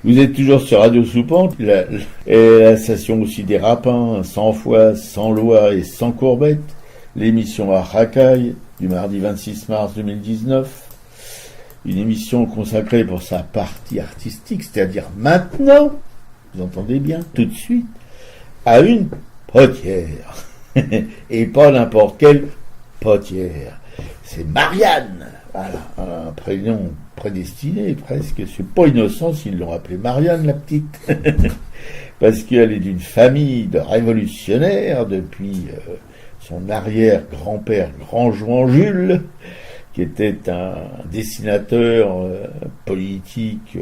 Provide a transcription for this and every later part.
Vous êtes toujours sur Radio Soupente, la station aussi des rapins, sans foi, sans loi et sans courbette. L'émission à Racaille, du mardi 26 mars 2019. Une émission consacrée pour sa partie artistique, c'est-à-dire maintenant, vous entendez bien, tout de suite, à une potière. Et pas n'importe quelle potière. C'est Marianne. Voilà, un prénom prédestiné presque. C'est pas innocent s'ils l'ont appelée Marianne, la petite. Parce qu'elle est d'une famille de révolutionnaires depuis son arrière-grand-père Grandjouan Jules, qui était un dessinateur politique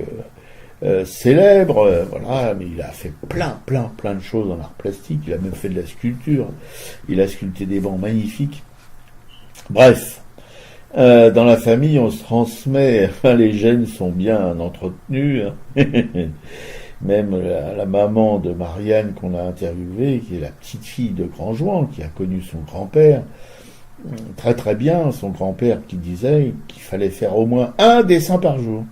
célèbre, voilà, mais il a fait plein de choses en art plastique, il a même fait de la sculpture, il a sculpté des bancs magnifiques. Bref, dans la famille, on se transmet, les gènes sont bien entretenus, hein. Même la maman de Marianne qu'on a interviewée, qui est la petite fille de Grandjouan, qui a connu son grand-père, très bien, son grand-père qui disait qu'il fallait faire au moins un dessin par jour.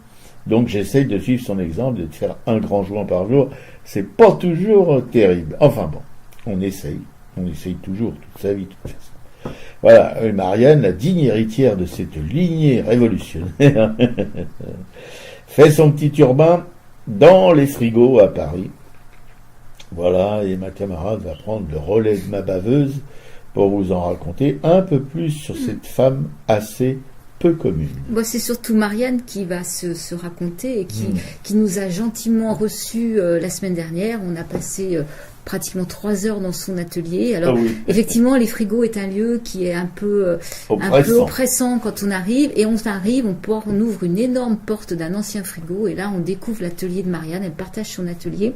Donc j'essaye de suivre son exemple, de faire un Grandjouan par jour. C'est pas toujours terrible. Enfin bon, on essaye toujours toute sa vie, de toute façon. Voilà, Marianne, la digne héritière de cette lignée révolutionnaire, fait son petit urbain dans les frigos à Paris. Voilà, et ma camarade va prendre le relais de ma baveuse pour vous en raconter un peu plus sur cette femme assez peu commune. Bon, c'est surtout Marianne qui va se raconter et qui nous a gentiment reçus la semaine dernière. On a passé pratiquement 3 heures dans son atelier. Alors, effectivement, les frigos est un lieu qui est un peu oppressant quand on arrive. Et on ouvre une énorme porte d'un ancien frigo. Et là, on découvre l'atelier de Marianne. Elle partage son atelier.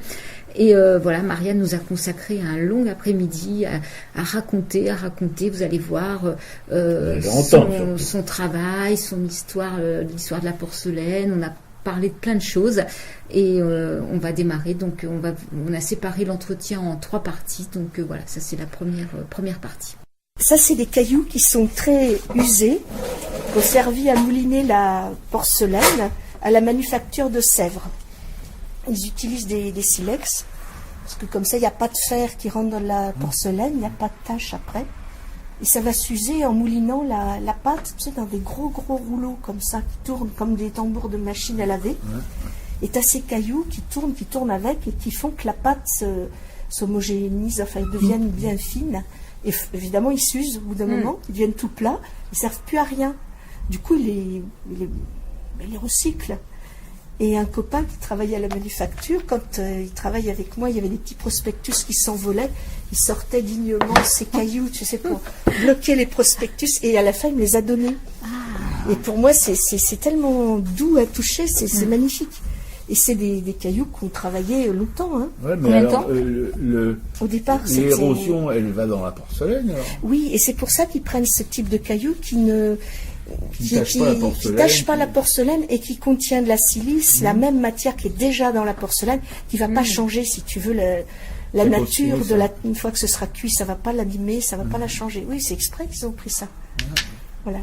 Et voilà, Marianne nous a consacré un long après-midi à raconter. Vous allez voir son travail, son histoire, l'histoire de la porcelaine. On a parlé de plein de choses et on va démarrer. Donc, on a séparé l'entretien en 3 parties. Donc voilà, ça c'est la première partie. Ça, c'est des cailloux qui sont très usés, qui ont servi à mouliner la porcelaine à la manufacture de Sèvres. Ils utilisent des silex, parce que comme ça, il n'y a pas de fer qui rentre dans la porcelaine, il n'y a pas de tache après. Et ça va s'user en moulinant la pâte, tu sais, dans des gros rouleaux comme ça, qui tournent comme des tambours de machine à laver. Et tu as ces cailloux qui tournent avec, et qui font que la pâte s'homogénise, enfin, devienne bien fine. Et évidemment, ils s'usent au bout d'un moment, ils deviennent tout plats, ils ne servent plus à rien. Du coup, il les recycle. Et un copain qui travaillait à la manufacture, quand il travaillait avec moi, il y avait des petits prospectus qui s'envolaient. Il sortait dignement ces cailloux, tu sais, pour bloquer les prospectus. Et à la fin, il me les a donnés. Et pour moi, c'est tellement doux à toucher, c'est magnifique. Et c'est des cailloux qu'on travaillait longtemps. Hein. Ouais, mais alors, au départ, l'érosion, elle va dans la porcelaine, alors. Oui, et c'est pour ça qu'ils prennent ce type de cailloux qui ne tâche pas la porcelaine et qui contient de la silice, la même matière qui est déjà dans la porcelaine, qui ne va pas changer, si tu veux, la nature une fois que ce sera cuit, ça ne va pas l'abîmer, ça ne va pas la changer. Oui, c'est exprès qu'ils ont pris ça. Voilà.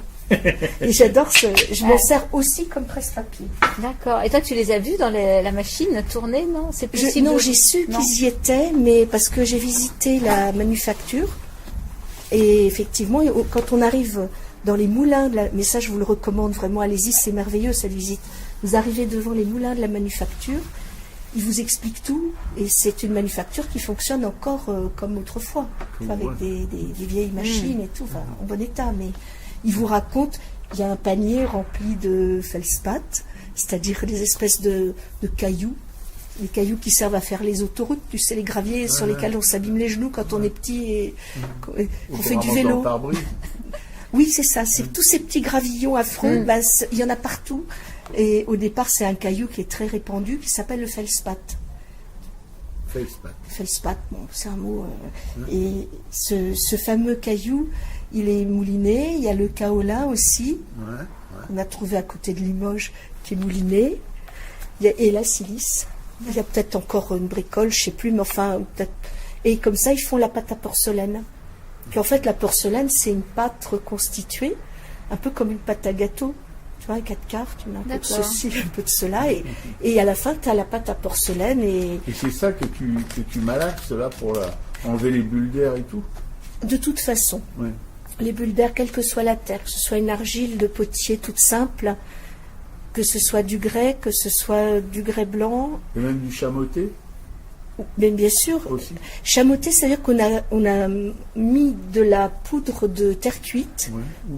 Et j'adore je m'en sers aussi comme presse-papier. D'accord. Et toi, tu les as vus dans la machine tourner, non? C'est possible? Non, j'ai su qu'ils y étaient, mais parce que j'ai visité la manufacture. Et effectivement, quand on arrive dans les moulins, mais ça je vous le recommande vraiment, allez-y, c'est merveilleux cette visite. Vous arrivez devant les moulins de la manufacture, ils vous expliquent tout, et c'est une manufacture qui fonctionne encore comme autrefois, avec des vieilles machines et tout, enfin, en bon état, mais ils vous racontent, il y a un panier rempli de feldspath, c'est-à-dire des espèces de cailloux, les cailloux qui servent à faire les autoroutes, tu sais, les graviers sur lesquels on s'abîme les genoux quand on est petit et qu'on fait du vélo. Oui, c'est ça, c'est tous ces petits gravillons affreux, il y en a partout. Et au départ, c'est un caillou qui est très répandu, qui s'appelle le feldspath. Feldspath, bon, c'est un mot. Et ce fameux caillou, il est mouliné. Il y a le kaolin aussi, qu'on a trouvé à côté de Limoges, qui est mouliné. Et la silice. Il y a peut-être encore une bricole, je ne sais plus, mais enfin, peut-être. Et comme ça, ils font la pâte à porcelaine. Puis en fait, la porcelaine, c'est une pâte reconstituée, un peu comme une pâte à gâteau. Tu vois, 4 quarts, tu mets un peu de ceci, un peu de cela, et à la fin, tu as la pâte à porcelaine. Et c'est ça que tu malaxes là pour enlever les bulles d'air et tout? De toute façon, les bulles d'air, quelle que soit la terre, que ce soit une argile de potier toute simple, que ce soit du grès, que ce soit du grès blanc. Et même du chamoté? Mais bien sûr. Aussi. Chamoté, c'est-à-dire qu'on a mis de la poudre de terre cuite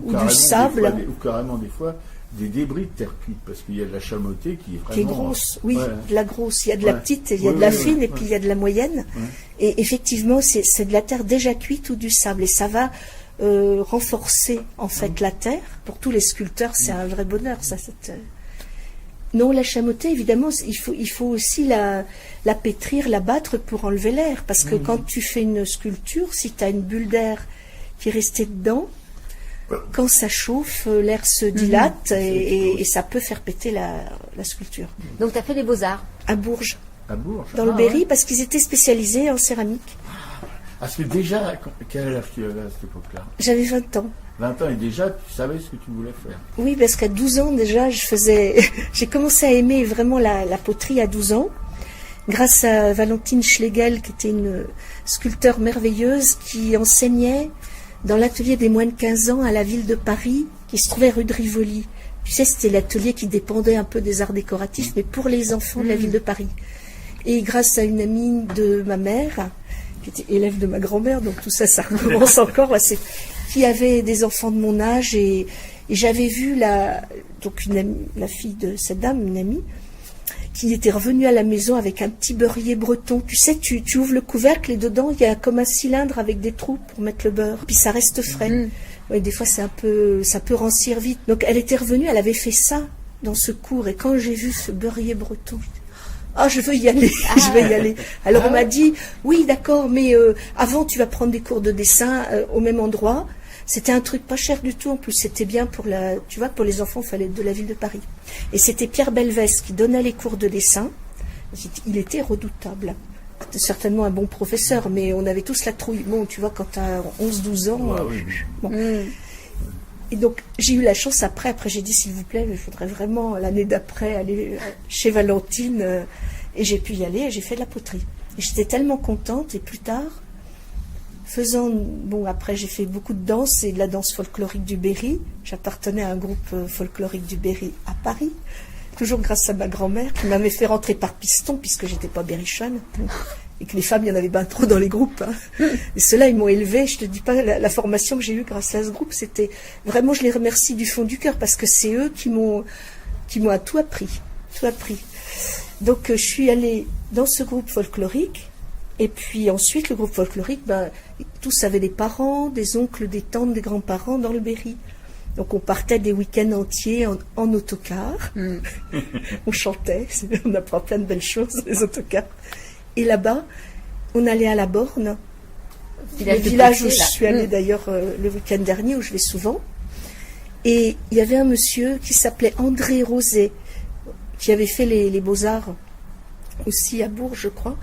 ou du sable. Ou carrément des fois des débris de terre cuite, parce qu'il y a de la chamoté qui est vraiment... Qui est grosse, de la grosse. Il y a de la petite, il y a de la fine, et puis il y a de la moyenne. Et effectivement, c'est de la terre déjà cuite ou du sable. Et ça va renforcer, en fait, la terre. Pour tous les sculpteurs, c'est un vrai bonheur, ça. Non, la chamoté, évidemment, il faut aussi la pétrir, la battre pour enlever l'air. Parce que quand tu fais une sculpture, si tu as une bulle d'air qui est restée dedans, quand ça chauffe, l'air se dilate et ça peut faire péter la sculpture. Donc tu as fait les Beaux-Arts? À Bourges. À Bourges. Dans le Berry, parce qu'ils étaient spécialisés en céramique. Ah, c'est déjà... Quel âge tu avais à cette époque-là? J'avais 20 ans. 20 ans, et déjà, tu savais ce que tu voulais faire? Oui, parce qu'à 12 ans, déjà, j'ai commencé à aimer vraiment la poterie à 12 ans, grâce à Valentine Schlegel, qui était une sculpteure merveilleuse, qui enseignait dans l'atelier des moins de 15 ans à la ville de Paris, qui se trouvait rue de Rivoli. Tu sais, c'était l'atelier qui dépendait un peu des arts décoratifs, mais pour les enfants de la ville de Paris. Et grâce à une amie de ma mère, qui était élève de ma grand-mère, donc tout ça, ça recommence encore, qui avait des enfants de mon âge, et j'avais vu la fille de cette dame, une amie, qui était revenue à la maison avec un petit beurrier breton. Tu sais, tu ouvres le couvercle et dedans, il y a comme un cylindre avec des trous pour mettre le beurre. Puis ça reste frais. Ouais, des fois, ça peut rancir vite. Donc, elle était revenue, elle avait fait ça dans ce cours. Et quand j'ai vu ce beurrier breton, je veux y aller, je vais y aller. Alors, on m'a dit, oui, d'accord, mais avant, tu vas prendre des cours de dessin au même endroit. C'était un truc pas cher du tout, en plus c'était bien pour pour les enfants, il fallait de la ville de Paris. Et c'était Pierre Belvès qui donnait les cours de dessin. Il était redoutable. C'était certainement un bon professeur, mais on avait tous la trouille. Bon, tu vois, quand tu as 11-12 ans... Bon. Et donc, j'ai eu la chance après j'ai dit, s'il vous plaît, il faudrait vraiment, l'année d'après, aller chez Valentine. Et j'ai pu y aller, et j'ai fait de la poterie. Et j'étais tellement contente, et plus tard... après j'ai fait beaucoup de danse et de la danse folklorique du Berry. J'appartenais à un groupe folklorique du Berry à Paris, toujours grâce à ma grand-mère qui m'avait fait rentrer par piston puisque j'étais pas berrichonne et que les femmes, il y en avait bien trop dans les groupes. Et ceux-là, ils m'ont élevée. Je te dis pas la formation que j'ai eue grâce à ce groupe, c'était vraiment, je les remercie du fond du cœur parce que c'est eux qui m'ont tout appris. Donc je suis allée dans ce groupe folklorique. Et puis ensuite, le groupe folklorique, tous avaient des parents, des oncles, des tantes, des grands-parents dans le Berry. Donc on partait des week-ends entiers en autocar. On chantait, on apprend plein de belles choses, les autocars. Et là-bas, on allait à la Borne, le village où je suis allée d'ailleurs le week-end dernier, où je vais souvent. Et il y avait un monsieur qui s'appelait André Rosé, qui avait fait les Beaux-Arts aussi à Bourges, je crois.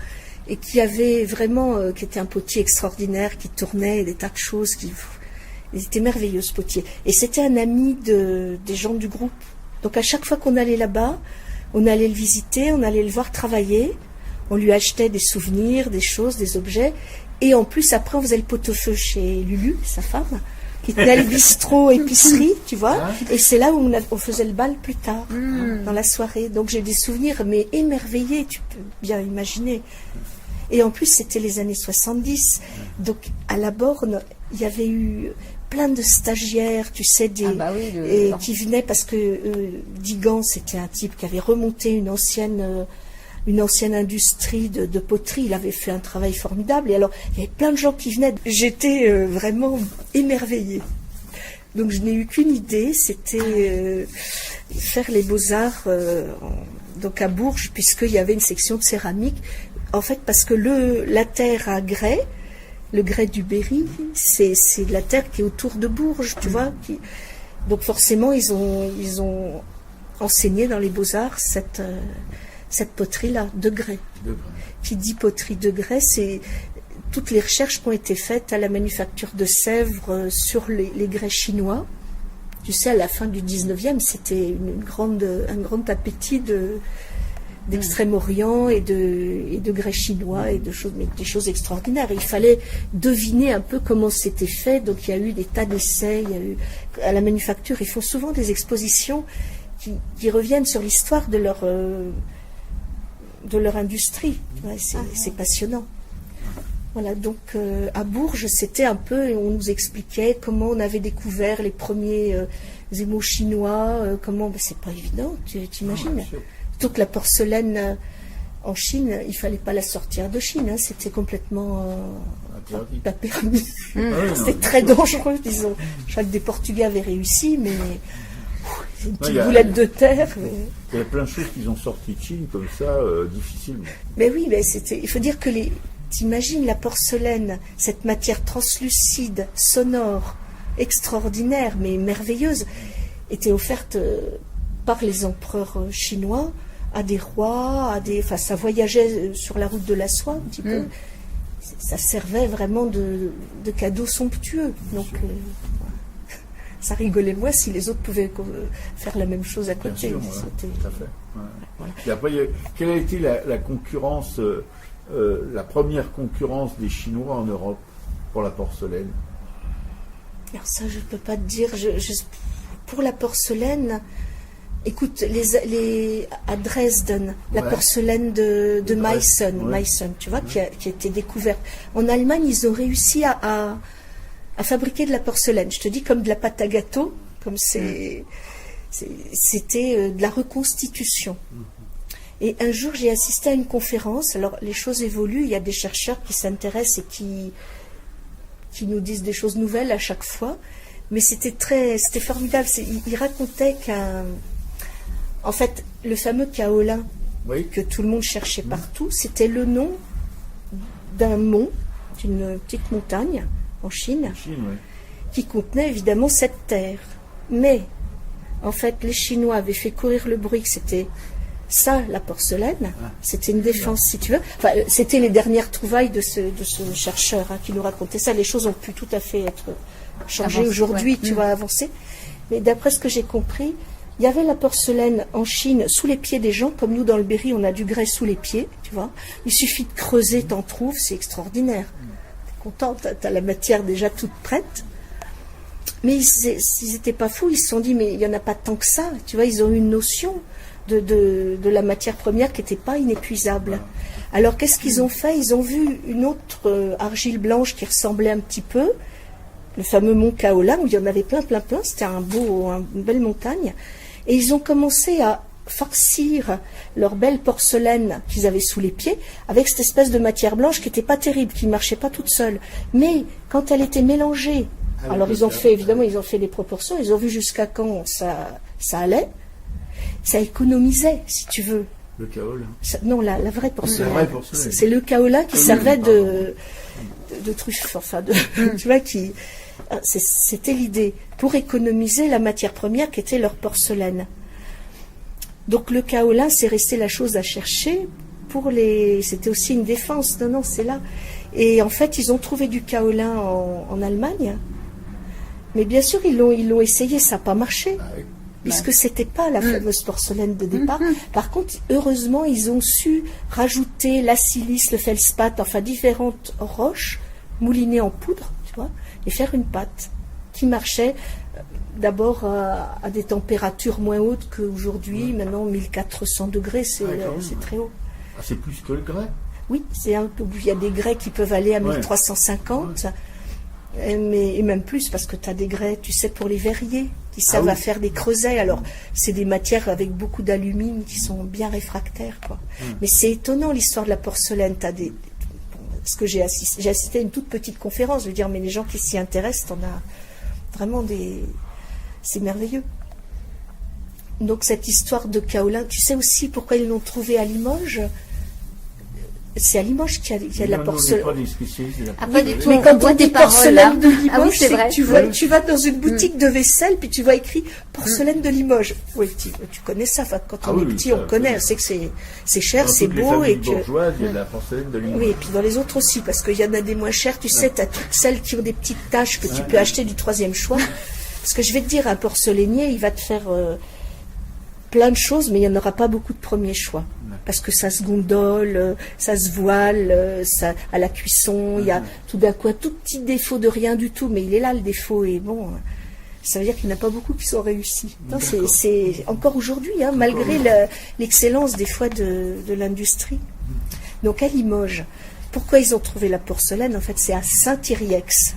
Et qui avait vraiment, qui était un potier extraordinaire, qui tournait des tas de choses, il était merveilleux ce potier. Et c'était un ami des gens du groupe. Donc à chaque fois qu'on allait là-bas, on allait le visiter, on allait le voir travailler, on lui achetait des souvenirs, des choses, des objets, et en plus après on faisait le pot-au-feu chez Lulu, sa femme, qui tenait le bistrot épicerie, tu vois, et c'est là où on faisait le bal plus tard, dans la soirée. Donc j'ai des souvenirs, mais émerveillés, tu peux bien imaginer. Et en plus, c'était les années 70. Donc, à la Borne, il y avait eu plein de stagiaires, tu sais, qui venaient parce que Digan, c'était un type qui avait remonté une ancienne industrie de poterie. Il avait fait un travail formidable. Et alors, il y avait plein de gens qui venaient. J'étais vraiment émerveillée. Donc, je n'ai eu qu'une idée, c'était faire les Beaux-Arts donc à Bourges, puisqu'il y avait une section de céramique. En fait, parce que la terre à grès, le grès du Berry, c'est de la terre qui est autour de Bourges, tu vois. Donc forcément, ils ont enseigné dans les Beaux-Arts cette poterie-là, de grès. Qui dit poterie de grès, c'est toutes les recherches qui ont été faites à la manufacture de Sèvres sur les grès chinois, Tu sais, à la fin du 19e, c'était un grand appétit d'Extrême-Orient et de grès chinois et des choses extraordinaires. Et il fallait deviner un peu comment c'était fait. Donc il y a eu des tas d'essais. À la manufacture, ils font souvent des expositions qui reviennent sur l'histoire de leur industrie. Ouais, c'est passionnant. Voilà, donc à Bourges, c'était un peu, on nous expliquait comment on avait découvert les premiers émaux chinois, comment, c'est pas évident, tu t'imagines. Surtout que la porcelaine en Chine, il fallait pas la sortir de Chine, hein, c'était complètement pas permis. C'était très dangereux, disons. Je crois que des Portugais avaient réussi, mais une petite boulette de terre. Il y a plein de choses qu'ils ont sorties de Chine comme ça, difficilement. Mais oui, mais il faut dire que t'imagines la porcelaine, cette matière translucide, sonore, extraordinaire, mais merveilleuse, était offerte par les empereurs chinois à des rois, enfin ça voyageait sur la route de la soie un petit peu. Ça servait vraiment de cadeau somptueux. Donc ça rigolait moins si les autres pouvaient faire la même chose à côté. Bien sûr, tout à fait. Ouais. Voilà. Et après, quelle a été la concurrence, la première concurrence des Chinois en Europe pour la porcelaine? Alors ça, je ne peux pas te dire. Pour la porcelaine, écoute, à Dresden, la porcelaine de Meissen, tu vois, qui a été découverte. En Allemagne, ils ont réussi à fabriquer de la porcelaine. Je te dis comme de la pâte à gâteau, comme c'était de la reconstitution. Et un jour, j'ai assisté à une conférence. Alors, les choses évoluent. Il y a des chercheurs qui s'intéressent et qui nous disent des choses nouvelles à chaque fois. Mais c'était formidable. Il racontait en fait, le fameux kaolin que tout le monde cherchait partout, c'était le nom d'un mont, d'une petite montagne en Chine, qui contenait évidemment cette terre. Mais, en fait, les Chinois avaient fait courir le bruit que c'était ça, la porcelaine. C'était une défense, si tu veux. Enfin, c'était les dernières trouvailles de ce chercheur qui nous racontait ça. Les choses ont pu tout à fait être changées aujourd'hui, tu vois, avancer. Mais d'après ce que j'ai compris, il y avait la porcelaine en Chine sous les pieds des gens, comme nous dans le Berry, on a du grès sous les pieds, tu vois. Il suffit de creuser, t'en trouves, c'est extraordinaire. T'es content, t'as la matière déjà toute prête. Mais ils n'étaient pas fous, ils se sont dit, mais il n'y en a pas tant que ça, tu vois, ils ont une notion de la matière première qui n'était pas inépuisable. Alors qu'est-ce qu'ils ont fait? Ils ont vu une autre argile blanche qui ressemblait un petit peu, le fameux mont Kaolin, où il y en avait plein, c'était une belle montagne, et ils ont commencé à farcir leur belle porcelaine qu'ils avaient sous les pieds avec cette espèce de matière blanche qui n'était pas terrible, qui ne marchait pas toute seule. Mais quand elle était mélangée, alors ils ont fait les proportions, ils ont vu jusqu'à quand ça allait. Ça économisait, si tu veux. Le kaolin. Non, la vraie porcelaine. C'est le kaolin qui servait de truffe, enfin, tu vois, c'était l'idée, pour économiser la matière première qui était leur porcelaine. Donc le kaolin, c'est resté la chose à chercher c'était aussi une défense. Non, c'est là. Et en fait, ils ont trouvé du kaolin en Allemagne. Mais bien sûr, ils l'ont essayé, ça n'a pas marché. Puisque c'était pas la fameuse porcelaine de départ. Par contre, heureusement, ils ont su rajouter la silice, le feldspath, enfin différentes roches moulinées en poudre, tu vois, et faire une pâte qui marchait d'abord à des températures moins hautes qu'aujourd'hui. Maintenant, 1400 degrés, c'est très haut. Ah, c'est plus que le grès? Oui, il y a des grès qui peuvent aller à 1350. Et même plus, parce que tu as des grès, tu sais, pour les verriers, qui savent à faire des creusets. Alors, c'est des matières avec beaucoup d'alumine qui sont bien réfractaires, quoi. Mais c'est étonnant, l'histoire de la porcelaine. Parce que j'ai assisté à une toute petite conférence, je veux dire, mais les gens qui s'y intéressent, t'en as vraiment c'est merveilleux. Donc, cette histoire de kaolin, tu sais aussi pourquoi ils l'ont trouvé à Limoges? C'est à Limoges qu'il y a de la porcelaine. Pas du tout. Mais quand on dit porcelaine de Limoges, c'est vrai. Tu vas dans une boutique de vaisselle, puis tu vois écrit porcelaine de Limoges. Oui, tu connais ça. Enfin, quand on est petit, on connaît. On sait que c'est cher, c'est beau. Et que il y a de la porcelaine de Limoges. Oui, et puis dans les autres aussi, parce qu'il y en a des moins chers. Tu sais, tu as toutes celles qui ont des petites taches que tu peux acheter du troisième choix. Parce que je vais te dire, un porcelainier, il va te faire plein de choses, mais il n'y en aura pas beaucoup de premiers choix. Parce que ça se gondole, ça se voile, ça, à la cuisson, il y a tout d'un coup un tout petit défaut de rien du tout, mais il est là le défaut, et bon, ça veut dire qu'il n'y en a pas beaucoup qui sont réussis. Non, c'est encore aujourd'hui, malgré l'excellence des fois de l'industrie. Donc à Limoges, pourquoi ils ont trouvé la porcelaine? En fait, c'est à Saint-Yrieix.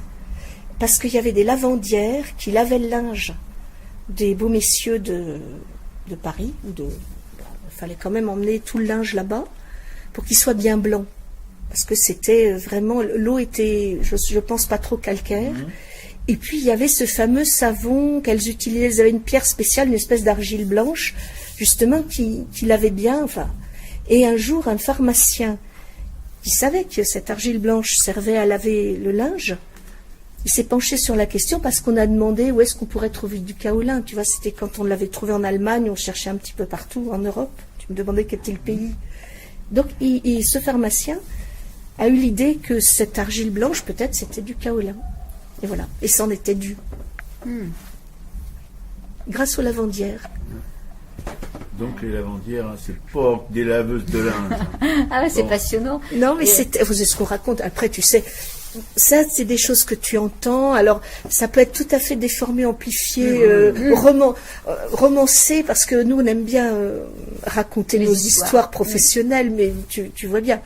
Parce qu'il y avait des lavandières qui lavaient le linge des beaux messieurs de Paris. Il fallait quand même emmener tout le linge là-bas pour qu'il soit bien blanc. Parce que c'était vraiment... L'eau était, je pense, pas trop calcaire. Et puis, il y avait ce fameux savon qu'elles utilisaient. Elles avaient une pierre spéciale, une espèce d'argile blanche, justement, qui lavait bien. Enfin. Et un jour, un pharmacien qui savait que cette argile blanche servait à laver le linge, il s'est penché sur la question parce qu'on a demandé où est-ce qu'on pourrait trouver du kaolin. Tu vois, c'était quand on l'avait trouvé en Allemagne, on cherchait un petit peu partout en Europe. Tu me demandais quel était le pays. Donc, ce pharmacien a eu l'idée que cette argile blanche, peut-être, c'était du kaolin. Et voilà. Et c'en était dû. Grâce aux lavandières. Donc les lavandières, c'est pas des laveuses de linge. Ah ouais, c'est passionnant. Non, mais c'est ce qu'on raconte. Après, tu sais, ça, c'est des choses que tu entends. Alors, ça peut être tout à fait déformé, amplifié, romancé, parce que nous, on aime bien raconter nos histoires professionnelles, mais tu vois bien.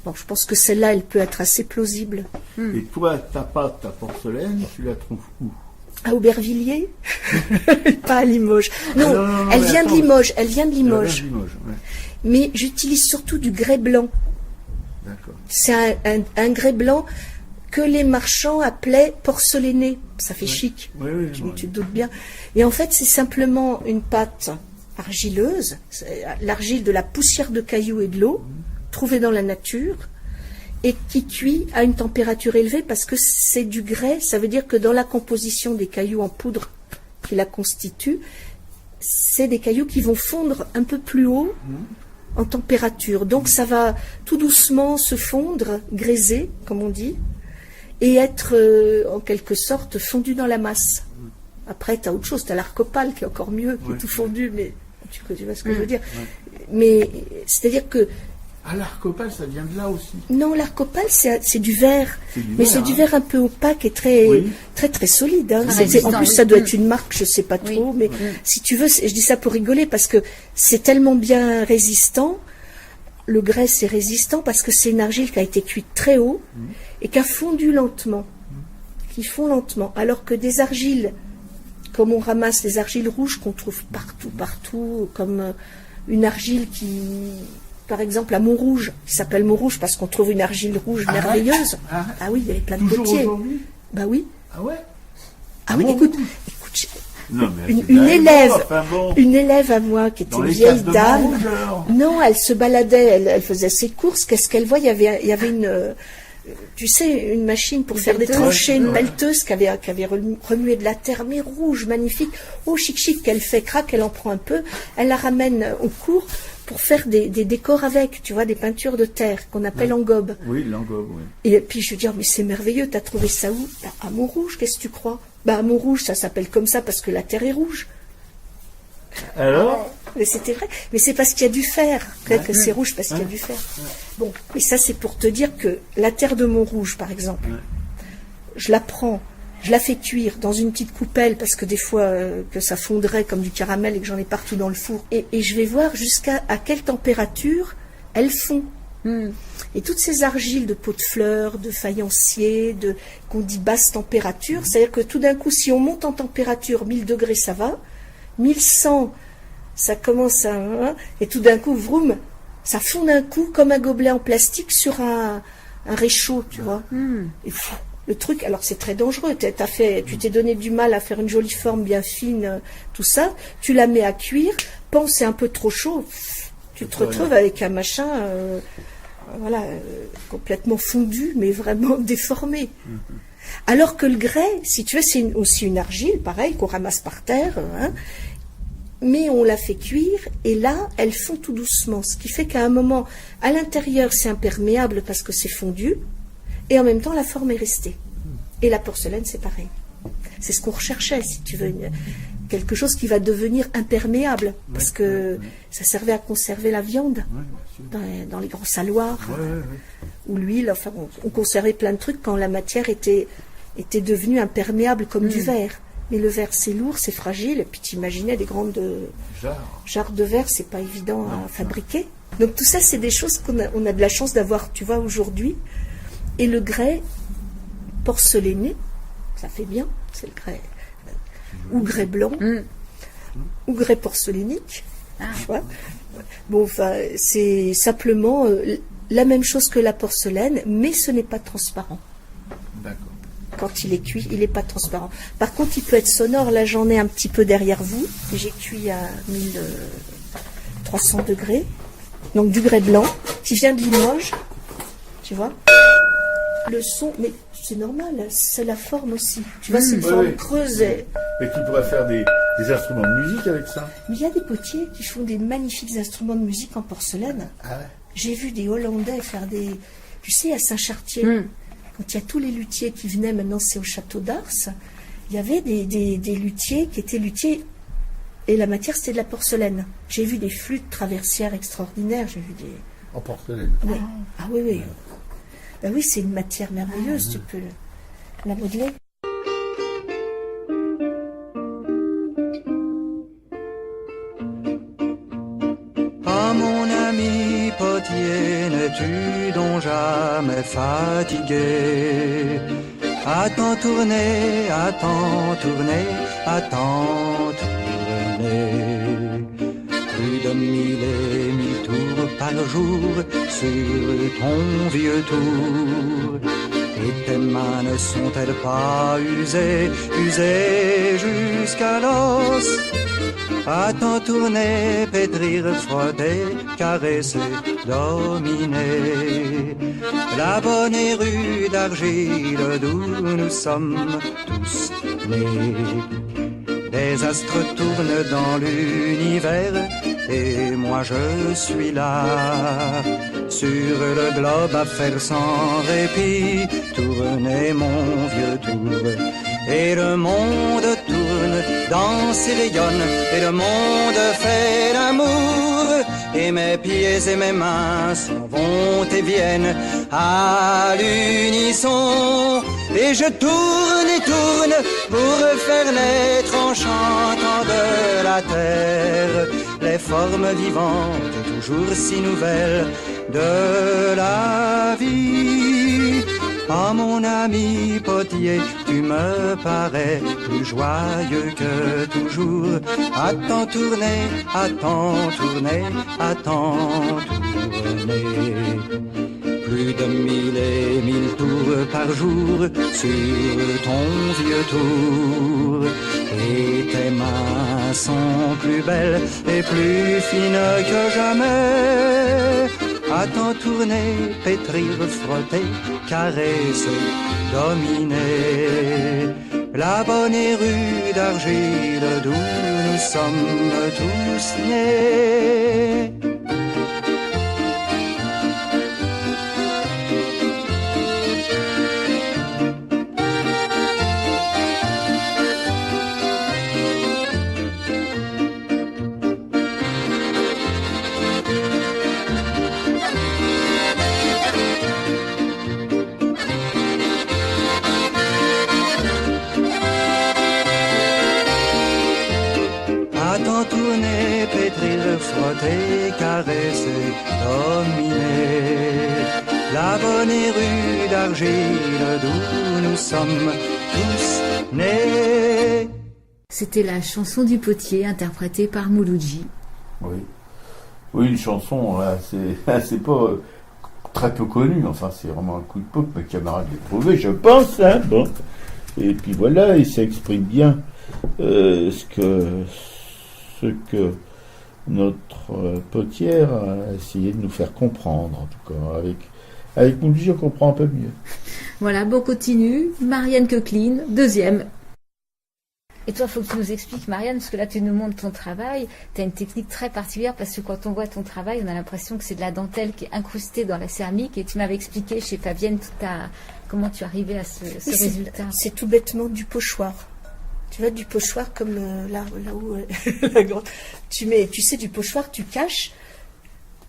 Bon, je pense que celle-là, elle peut être assez plausible. Et toi, ta pâte, ta porcelaine, tu la trouves où? À Aubervilliers. Pas à Limoges. Non, elle vient de Limoges. Elle vient de Limoges. Mais j'utilise surtout du grès blanc. D'accord. C'est un grès blanc que les marchands appelaient porcelainé. Ça fait chic. Tu te doutes bien. Et en fait, c'est simplement une pâte argileuse, l'argile de la poussière de cailloux et de l'eau, trouvée dans la nature, et qui cuit à une température élevée parce que c'est du grès. Ça veut dire que dans la composition des cailloux en poudre qui la constituent, c'est des cailloux qui vont fondre un peu plus haut en température. Donc ça va tout doucement se fondre, graiser, comme on dit, et être en quelque sorte fondu dans la masse. Après, tu as autre chose, tu as l'arcopale qui est encore mieux, qui est tout fondu, mais tu vois ce que je veux dire. Mais c'est-à-dire que ah, l'arcopale, ça vient de là aussi. Non, l'arcopale, c'est du verre. Mais c'est du verre un peu opaque et très très solide. En plus, ça doit être une marque, je ne sais pas trop. Mais si tu veux, je dis ça pour rigoler parce que c'est tellement bien résistant. Le grès, c'est résistant parce que c'est une argile qui a été cuite très haut et qui a fondu lentement. Qui fond lentement. Alors que des argiles, comme on ramasse les argiles rouges qu'on trouve partout, comme une argile qui... Par exemple, à Montrouge, qui s'appelle Montrouge parce qu'on trouve une argile rouge merveilleuse. Ah oui, il y avait plein de potiers. Bah oui. Ah ouais. Ah oui, écoute, une élève à moi qui était une vieille dame. Non, elle se baladait, elle faisait ses courses. Qu'est-ce qu'elle voit? Il y avait une, tu sais, une machine pour faire des tranchées, une pelleteuse qui avait remué de la terre, mais rouge, magnifique. Oh, chic, qu'elle fait craque, elle en prend un peu, elle la ramène au cours pour faire des décors avec, tu vois, des peintures de terre qu'on appelle engobe. Oui, l'engobe, oui. Et puis je veux dire, mais c'est merveilleux, t'as trouvé ça où? À Montrouge, qu'est-ce que tu crois? À Montrouge, ça s'appelle comme ça parce que la terre est rouge. Alors? Mais c'était vrai. Mais c'est parce qu'il y a du fer que c'est rouge, parce qu'il y a du fer. Bon, mais ça c'est pour te dire que la terre de Montrouge, par exemple, je la prends, je la fais cuire dans une petite coupelle parce que des fois que ça fondrait comme du caramel et que j'en ai partout dans le four. Et je vais voir jusqu'à quelle température elles fond. Et toutes ces argiles de pot de fleurs, de faïencier, qu'on dit basse température, c'est-à-dire que tout d'un coup, si on monte en température, 1000 degrés, ça va. 1100, ça commence à... Et tout d'un coup, vroom, ça fond d'un coup comme un gobelet en plastique sur un réchaud, tu vois. Et le truc, alors c'est très dangereux. Tu t'es donné du mal à faire une jolie forme bien fine, tout ça. Tu la mets à cuire. Pense, c'est un peu trop chaud. Tu te retrouves avec un machin, complètement fondu, mais vraiment déformé. Alors que le grès, si tu veux, c'est aussi une argile, pareil, qu'on ramasse par terre, mais on la fait cuire, et là, elle fond tout doucement. Ce qui fait qu'à un moment, à l'intérieur, c'est imperméable parce que c'est fondu, et en même temps, la forme est restée. Et la porcelaine, c'est pareil. C'est ce qu'on recherchait, si tu veux, quelque chose qui va devenir imperméable, parce que ça servait à conserver la viande dans les grands saloirs, ou l'huile. Enfin, on conservait plein de trucs quand la matière était devenue imperméable comme du verre. Mais le verre, c'est lourd, c'est fragile, et puis tu imaginais des grandes jarres de verre, c'est pas évident à fabriquer. Donc tout ça, c'est des choses on a de la chance d'avoir, tu vois, aujourd'hui. Et le grès porcelané, ça fait bien, c'est le grès, ou grès blanc, ou grès porcelainique. Tu vois. Bon, enfin, c'est simplement la même chose que la porcelaine, mais ce n'est pas transparent. D'accord. Quand il est cuit, il n'est pas transparent. Par contre, il peut être sonore. Là, j'en ai un petit peu derrière vous. J'ai cuit à 1300 degrés. Donc du grès blanc, qui vient de Limoges. Tu vois. Le son, mais c'est normal, c'est la forme aussi. Tu vois, c'est une forme creuse. Et tu pourrais faire des instruments de musique avec ça. Mais il y a des potiers qui font des magnifiques instruments de musique en porcelaine. Ah ouais. J'ai vu des Hollandais faire des... Tu sais, à Saint-Chartier, quand il y a tous les luthiers qui venaient, maintenant c'est au château d'Ars, il y avait des luthiers qui étaient luthiers, et la matière c'était de la porcelaine. J'ai vu des flûtes traversières extraordinaires, j'ai vu des... En porcelaine. Oui. Ah oui, oui. Ben oui, c'est une matière merveilleuse, tu peux la modeler. Ah mon ami potier, n'es-tu donc jamais fatigué? À t'en tourner, à t'en tourner, à t'en tourner. Plus de 1000 et 1000 tours par jour sur ton vieux tour. Et tes mains ne sont-elles pas usées, usées jusqu'à l'os? À t'en tourner, pétrir, frotter, caresser, dominer. La bonne et rude argile d'où nous sommes tous nés. Des astres tournent dans l'univers et moi je suis là. Sur le globe à faire sans répit, tourner mon vieux tour. Et le monde tourne, danse et rayonne, et le monde fait l'amour. Et mes pieds et mes mains s'en vont et viennent à l'unisson. Et je tourne et tourne pour faire naître en chantant de la terre les formes vivantes et toujours si nouvelles de la vie. Ah mon ami potier, tu me parais plus joyeux que toujours. À t'en tourner, à t'en tourner, à t'en tourner. Plus de 1000 et 1000 tours par jour sur ton vieux tour. Et tes mains sont plus belles et plus fines que jamais. À t'en tourner, pétrir, frotter, caresser, dominer. La bonne et rude argile d'où nous sommes tous nés. Frotter, caresser, dominer. La bonne et rude argile d'où nous sommes tous nés. C'était la chanson du potier interprétée par Mouloudji. Oui. Oui, une chanson, là, c'est pas très peu connu. Enfin, c'est vraiment un coup de pop. Mes camarades l'ont trouvé, je pense. Hein, bon. Et puis voilà, il s'exprime bien ce que notre potière a essayé de nous faire comprendre, en tout cas. Avec Mouloudji, on comprend un peu mieux. Voilà, bon, continue. Marianne Coqueline, deuxième. Et toi, il faut que tu nous expliques, Marianne, parce que là, tu nous montres ton travail. Tu as une technique très particulière, parce que quand on voit ton travail, on a l'impression que c'est de la dentelle qui est incrustée dans la céramique. Et tu m'avais expliqué chez Fabienne toute Comment tu arrivais à ce résultat? C'est tout bêtement du pochoir. Tu vois, du pochoir comme là où la grande. Tu sais, du pochoir, tu caches,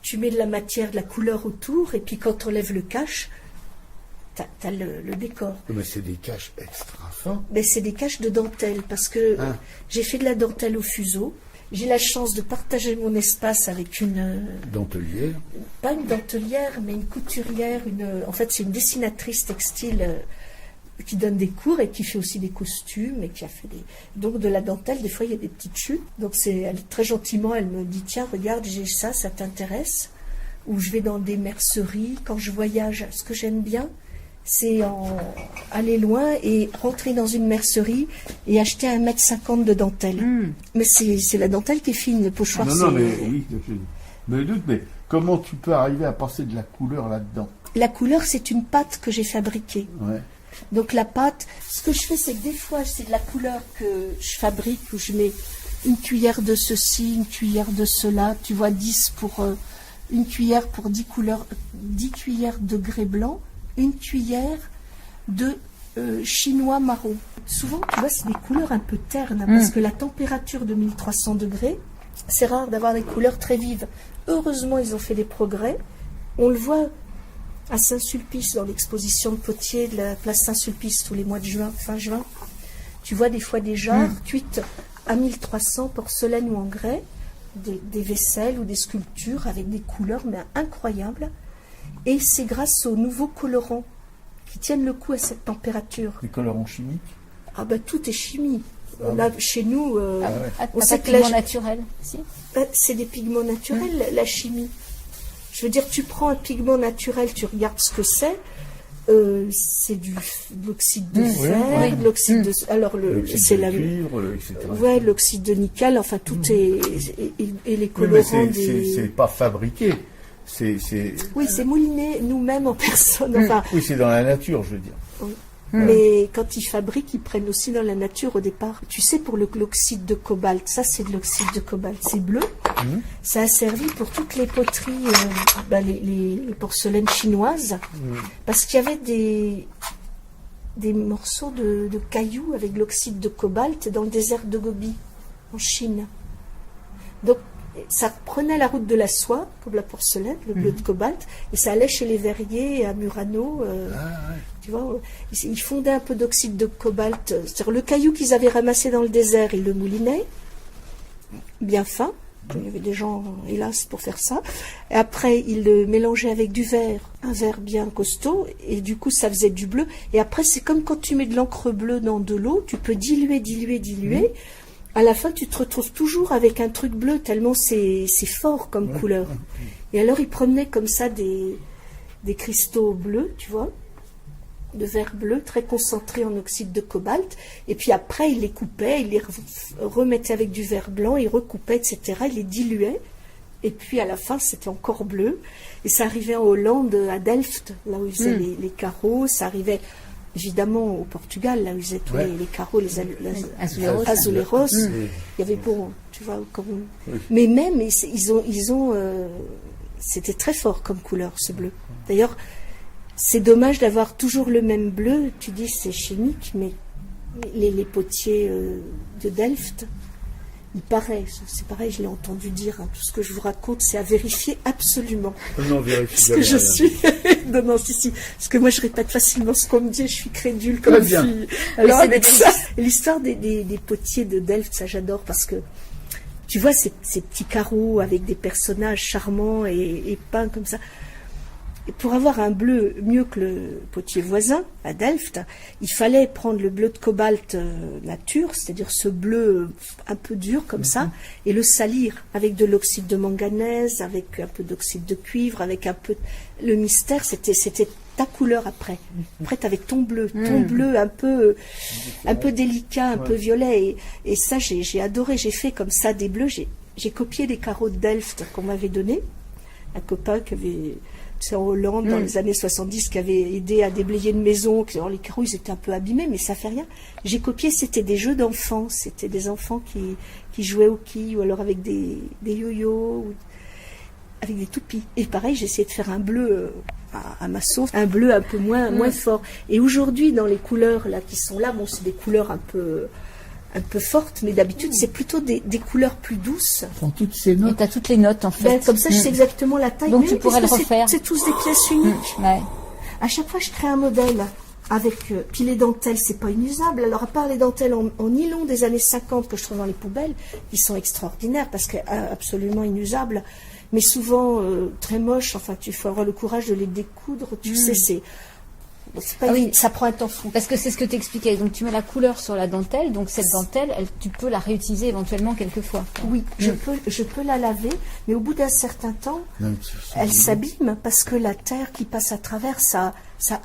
tu mets de la matière, de la couleur autour, et puis quand tu enlèves le cache, t'as le décor. Mais c'est des caches extra fins. Mais c'est des caches de dentelle, parce que j'ai fait de la dentelle au fuseau. J'ai la chance de partager mon espace avec une... dentelière. Pas une dentelière, mais une couturière. En fait, c'est une dessinatrice textile qui donne des cours et qui fait aussi des costumes et qui a fait donc de la dentelle. Des fois, il y a des petites chutes. Donc, très gentiment, elle me dit, tiens, regarde, j'ai ça t'intéresse? Ou je vais dans des merceries. Quand je voyage, ce que j'aime bien, c'est aller loin et rentrer dans une mercerie et acheter 1,50 m de dentelle. Mais c'est la dentelle qui est fine, le pochoir. Non, mais oui, mais comment tu peux arriver à passer de la couleur là-dedans? La couleur, c'est une pâte que j'ai fabriquée. Ouais. Donc la pâte, ce que je fais, c'est que des fois, c'est de la couleur que je fabrique, où je mets une cuillère de ceci, une cuillère de cela, tu vois, 10 pour une cuillère pour 10 couleurs, 10 cuillères de grès blanc, une cuillère de chinois marron. Souvent, tu vois, c'est des couleurs un peu ternes, parce que la température de 1300 degrés, c'est rare d'avoir des couleurs très vives. Heureusement, ils ont fait des progrès. On le voit à Saint-Sulpice, dans l'exposition de Potier de la place Saint-Sulpice, tous les mois de juin, fin juin. Tu vois des fois des jarres cuites à 1300, porcelaine ou en grès, des vaisselles ou des sculptures avec des couleurs mais incroyables. Et c'est grâce aux nouveaux colorants qui tiennent le coup à cette température. Des colorants chimiques? Ah ben tout est chimie. Là, chez nous, on sait que pigments naturels, si. C'est des pigments naturels, la chimie. Je veux dire, tu prends un pigment naturel, tu regardes ce que c'est. C'est de l'oxyde de fer, de l'oxyde de... Alors, c'est la... cuivre, etc. Ouais, l'oxyde de nickel, enfin, tout est... Et les colorants c'est pas fabriqué. Oui, c'est mouliné nous-mêmes en personne. Enfin, oui, c'est dans la nature, je veux dire. Oui. Mais quand ils fabriquent, ils prennent aussi dans la nature au départ. Tu sais, pour l'oxyde de cobalt, ça c'est de l'oxyde de cobalt, c'est bleu. Ça a servi pour toutes les poteries, les porcelaines chinoises, parce qu'il y avait des morceaux de cailloux avec de l'oxyde de cobalt dans le désert de Gobi, en Chine. Donc, ça prenait la route de la soie, comme la porcelaine, le bleu de cobalt, et ça allait chez les verriers à Murano. Tu vois, ils fondaient un peu d'oxyde de cobalt. C'est-à-dire le caillou qu'ils avaient ramassé dans le désert, ils le moulinaient, bien fin. Il y avait des gens, hélas, pour faire ça. Et après, ils le mélangeaient avec du verre, un verre bien costaud, et du coup, ça faisait du bleu. Et après, c'est comme quand tu mets de l'encre bleue dans de l'eau, tu peux diluer. À la fin, tu te retrouves toujours avec un truc bleu, tellement c'est fort comme couleur. Et alors, ils promenaient comme ça des cristaux bleus, tu vois, de verre bleu, très concentrés en oxyde de cobalt. Et puis après, ils les coupaient, ils les remettaient avec du verre blanc, ils recoupaient, etc. Ils les diluaient. Et puis à la fin, c'était encore bleu. Et ça arrivait en Hollande, à Delft, là où ils faisaient les carreaux. Ça arrivait... Évidemment, au Portugal, là où ils faisaient tous les carreaux, les azuleros, il y avait bon, tu vois, comme... Mais même, ils ont c'était très fort comme couleur, ce bleu. D'ailleurs, c'est dommage d'avoir toujours le même bleu. Tu dis c'est chimique, mais les potiers de Delft, il paraît, c'est pareil, je l'ai entendu dire, tout ce que je vous raconte, c'est à vérifier absolument. Non, vérifie. Parce que je suis... non, si. Parce que moi, je répète facilement ce qu'on me dit, je suis crédule comme fille. Alors, avec ça, l'histoire des potiers de Delft, ça j'adore, parce que, tu vois, ces petits carreaux avec des personnages charmants et peints comme ça. Et pour avoir un bleu mieux que le potier voisin, à Delft, il fallait prendre le bleu de cobalt nature, c'est-à-dire ce bleu un peu dur comme ça, et le salir avec de l'oxyde de manganèse, avec un peu d'oxyde de cuivre, avec un peu... Le mystère, c'était ta couleur après. Après, t'avais ton bleu un peu délicat, un peu violet. Et ça, j'ai adoré. J'ai fait comme ça des bleus. J'ai copié des carreaux de Delft qu'on m'avait donnés. Un copain qui avait... C'est en Hollande, dans les années 70, qui avait aidé à déblayer une maison. Alors, les carreaux, ils étaient un peu abîmés, mais ça fait rien. J'ai copié, c'était des jeux d'enfants. C'était des enfants qui jouaient au quilles, ou alors avec des yo-yo, ou avec des toupies. Et pareil, j'ai essayé de faire un bleu à ma sauce, un bleu un peu moins fort. Et aujourd'hui, dans les couleurs là qui sont là, bon, c'est des couleurs un peu fortes, mais d'habitude, c'est plutôt des couleurs plus douces. Dans toutes ces notes. Et tu as toutes les notes, en fait. Comme ça, je sais exactement la taille. Donc, tu pourrais le refaire. C'est tous des pièces uniques. Ouais. À chaque fois, je crée un modèle avec... puis les dentelles, c'est pas inusable. Alors, à part les dentelles en nylon des années 50 que je trouve dans les poubelles, qui sont extraordinaires parce qu'absolument inusables, mais souvent très moches. Enfin, tu faut avoir le courage de les découdre. Tu sais, c'est pas ça prend un temps fou. Parce que c'est ce que tu expliquais. Donc, tu mets la couleur sur la dentelle. Donc, cette dentelle, tu peux la réutiliser éventuellement quelquefois. Oui, je peux la laver, mais au bout d'un certain temps, elle s'abîme parce que la terre qui passe à travers, ça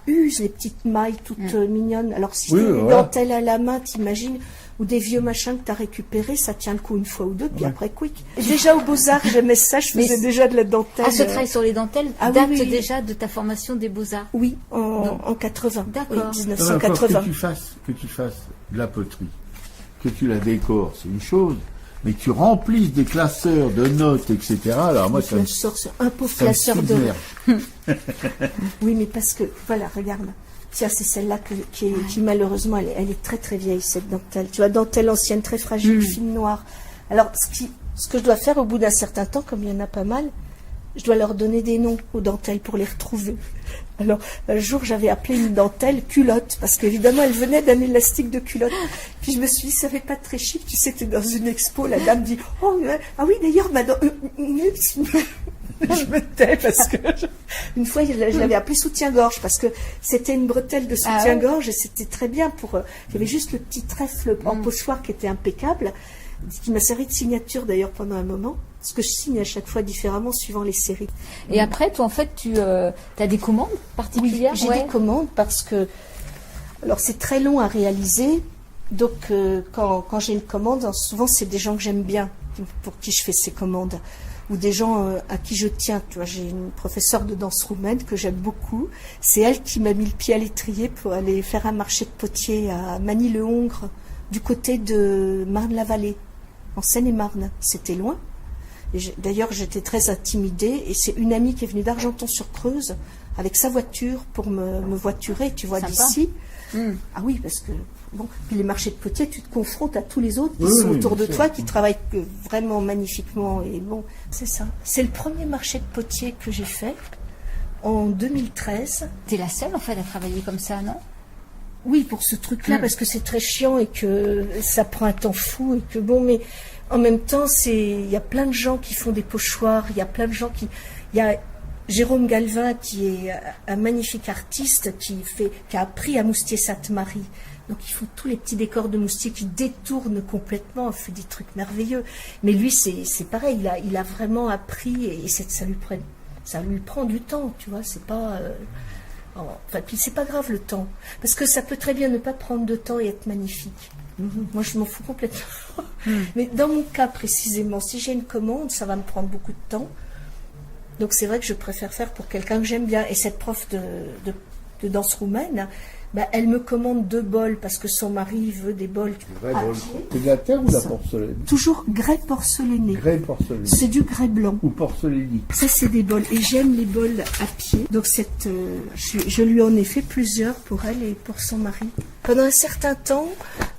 use les petites mailles toutes mignonnes. Alors, si tu as une dentelle à la main, t'imagines, ou des vieux machins que tu as récupérés, ça tient le coup une fois ou deux, puis après, quick. Et déjà, au Beaux-Arts, j'aimais ça, je faisais déjà de la dentelle. Ah, ce travail sur les dentelles date déjà de ta formation des Beaux-Arts? Oui, en 80. D'accord. Oui, 1980. Que tu fasses de la poterie, que tu la décores, c'est une chose, mais que tu remplisses des classeurs de notes, etc. Alors moi, ça me sort un pauvre classeur de... Oui, mais parce que, voilà, regarde. Tiens, c'est celle-là qui malheureusement, elle est très très vieille, cette dentelle. Tu vois, dentelle ancienne, très fragile, fine, noire. Alors, ce que je dois faire au bout d'un certain temps, comme il y en a pas mal, je dois leur donner des noms aux dentelles pour les retrouver. Alors, un jour, j'avais appelé une dentelle culotte, parce qu'évidemment, elle venait d'un élastique de culotte. Puis je me suis dit, ça fait pas très chic. Tu sais, t'es dans une expo, la dame dit, oh, ah oui, d'ailleurs, madame... Je me tais parce que une fois je l'avais appelé soutien-gorge parce que c'était une bretelle de soutien-gorge et c'était très bien pour. Il y avait juste le petit trèfle en pochoir qui était impeccable, qui m'a servi de signature d'ailleurs pendant un moment, parce que je signe à chaque fois différemment suivant les séries. Et après, toi en fait, tu as des commandes particulières? Oui, j'ai des commandes parce que alors c'est très long à réaliser, donc quand j'ai une commande, souvent c'est des gens que j'aime bien pour qui je fais ces commandes. Ou des gens à qui je tiens. Tu vois, j'ai une professeure de danse roumaine que j'aime beaucoup. C'est elle qui m'a mis le pied à l'étrier pour aller faire un marché de potier à Magny-le-Hongre, du côté de Marne-la-Vallée, en Seine-et-Marne. C'était loin. D'ailleurs, j'étais très intimidée. Et c'est une amie qui est venue d'Argenton-sur-Creuse avec sa voiture pour me voiturer, tu vois, d'ici. Ah oui, parce que... Bon, puis les marchés de potier, tu te confrontes à tous les autres qui sont autour de toi, qui travaillent vraiment magnifiquement. Et bon, c'est ça. C'est le premier marché de potier que j'ai fait en 2013. T'es la seule, en fait, à travailler comme ça, non? Oui, pour ce truc-là, parce que c'est très chiant et que ça prend un temps fou. Et que bon, mais en même temps, il y a plein de gens qui font des pochoirs, il y a plein de gens qui... Il y a Jérôme Galvin, qui est un magnifique artiste, qui a appris à Moustier Sainte-Marie. Donc il faut tous les petits décors de Moustier qui détournent complètement, il fait des trucs merveilleux. Mais lui, c'est pareil, il a vraiment appris et ça lui prend du temps, tu vois, c'est pas... Enfin, puis c'est pas grave le temps, parce que ça peut très bien ne pas prendre de temps et être magnifique. Moi, je m'en fous complètement. Mais dans mon cas précisément, si j'ai une commande, ça va me prendre beaucoup de temps. Donc c'est vrai que je préfère faire pour quelqu'un que j'aime bien. Et cette prof de danse roumaine, elle me commande 2 bols parce que son mari veut des bols. C'est de la terre ou de la porcelaine? Toujours grès porcelané. Grès porcelané. C'est du grès blanc. Ou porcelainique. Ça, c'est des bols. Et j'aime les bols à pied. Donc je lui en ai fait plusieurs pour elle et pour son mari. Pendant un certain temps,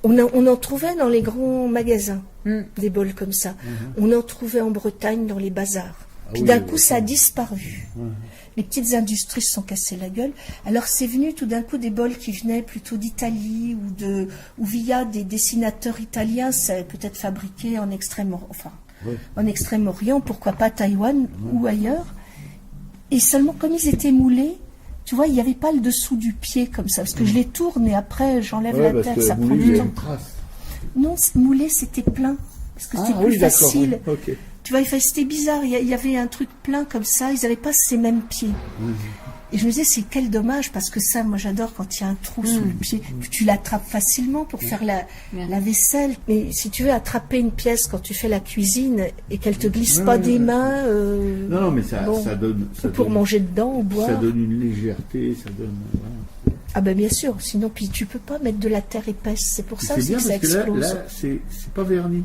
on en trouvait dans les grands magasins, des bols comme ça. On en trouvait en Bretagne dans les bazars. Puis d'un coup, ça a disparu. Les petites industries se sont cassées la gueule. Alors c'est venu tout d'un coup des bols qui venaient plutôt d'Italie ou via des dessinateurs italiens, c'est peut-être fabriqué en Extrême-Orient, pourquoi pas Taïwan ou ailleurs. Et seulement comme ils étaient moulés, tu vois, il n'y avait pas le dessous du pied comme ça, parce que je les tourne et après j'enlève la terre, ça prend du temps. Non, moulé c'était plein, parce que c'était plus facile. Okay. Tu vois, c'était bizarre, il y avait un truc plein comme ça, ils n'avaient pas ces mêmes pieds. Et je me disais, c'est quel dommage, parce que ça, moi j'adore quand il y a un trou sous le pied, tu l'attrapes facilement pour faire la vaisselle. Mais si tu veux attraper une pièce quand tu fais la cuisine et qu'elle te glisse pas des mains... non, mais ça donne... pour manger dedans ou boire. Ça donne une légèreté, ça donne... Ah ben bien sûr, sinon puis tu peux pas mettre de la terre épaisse, c'est pour ça aussi que ça explose. Là c'est pas verni.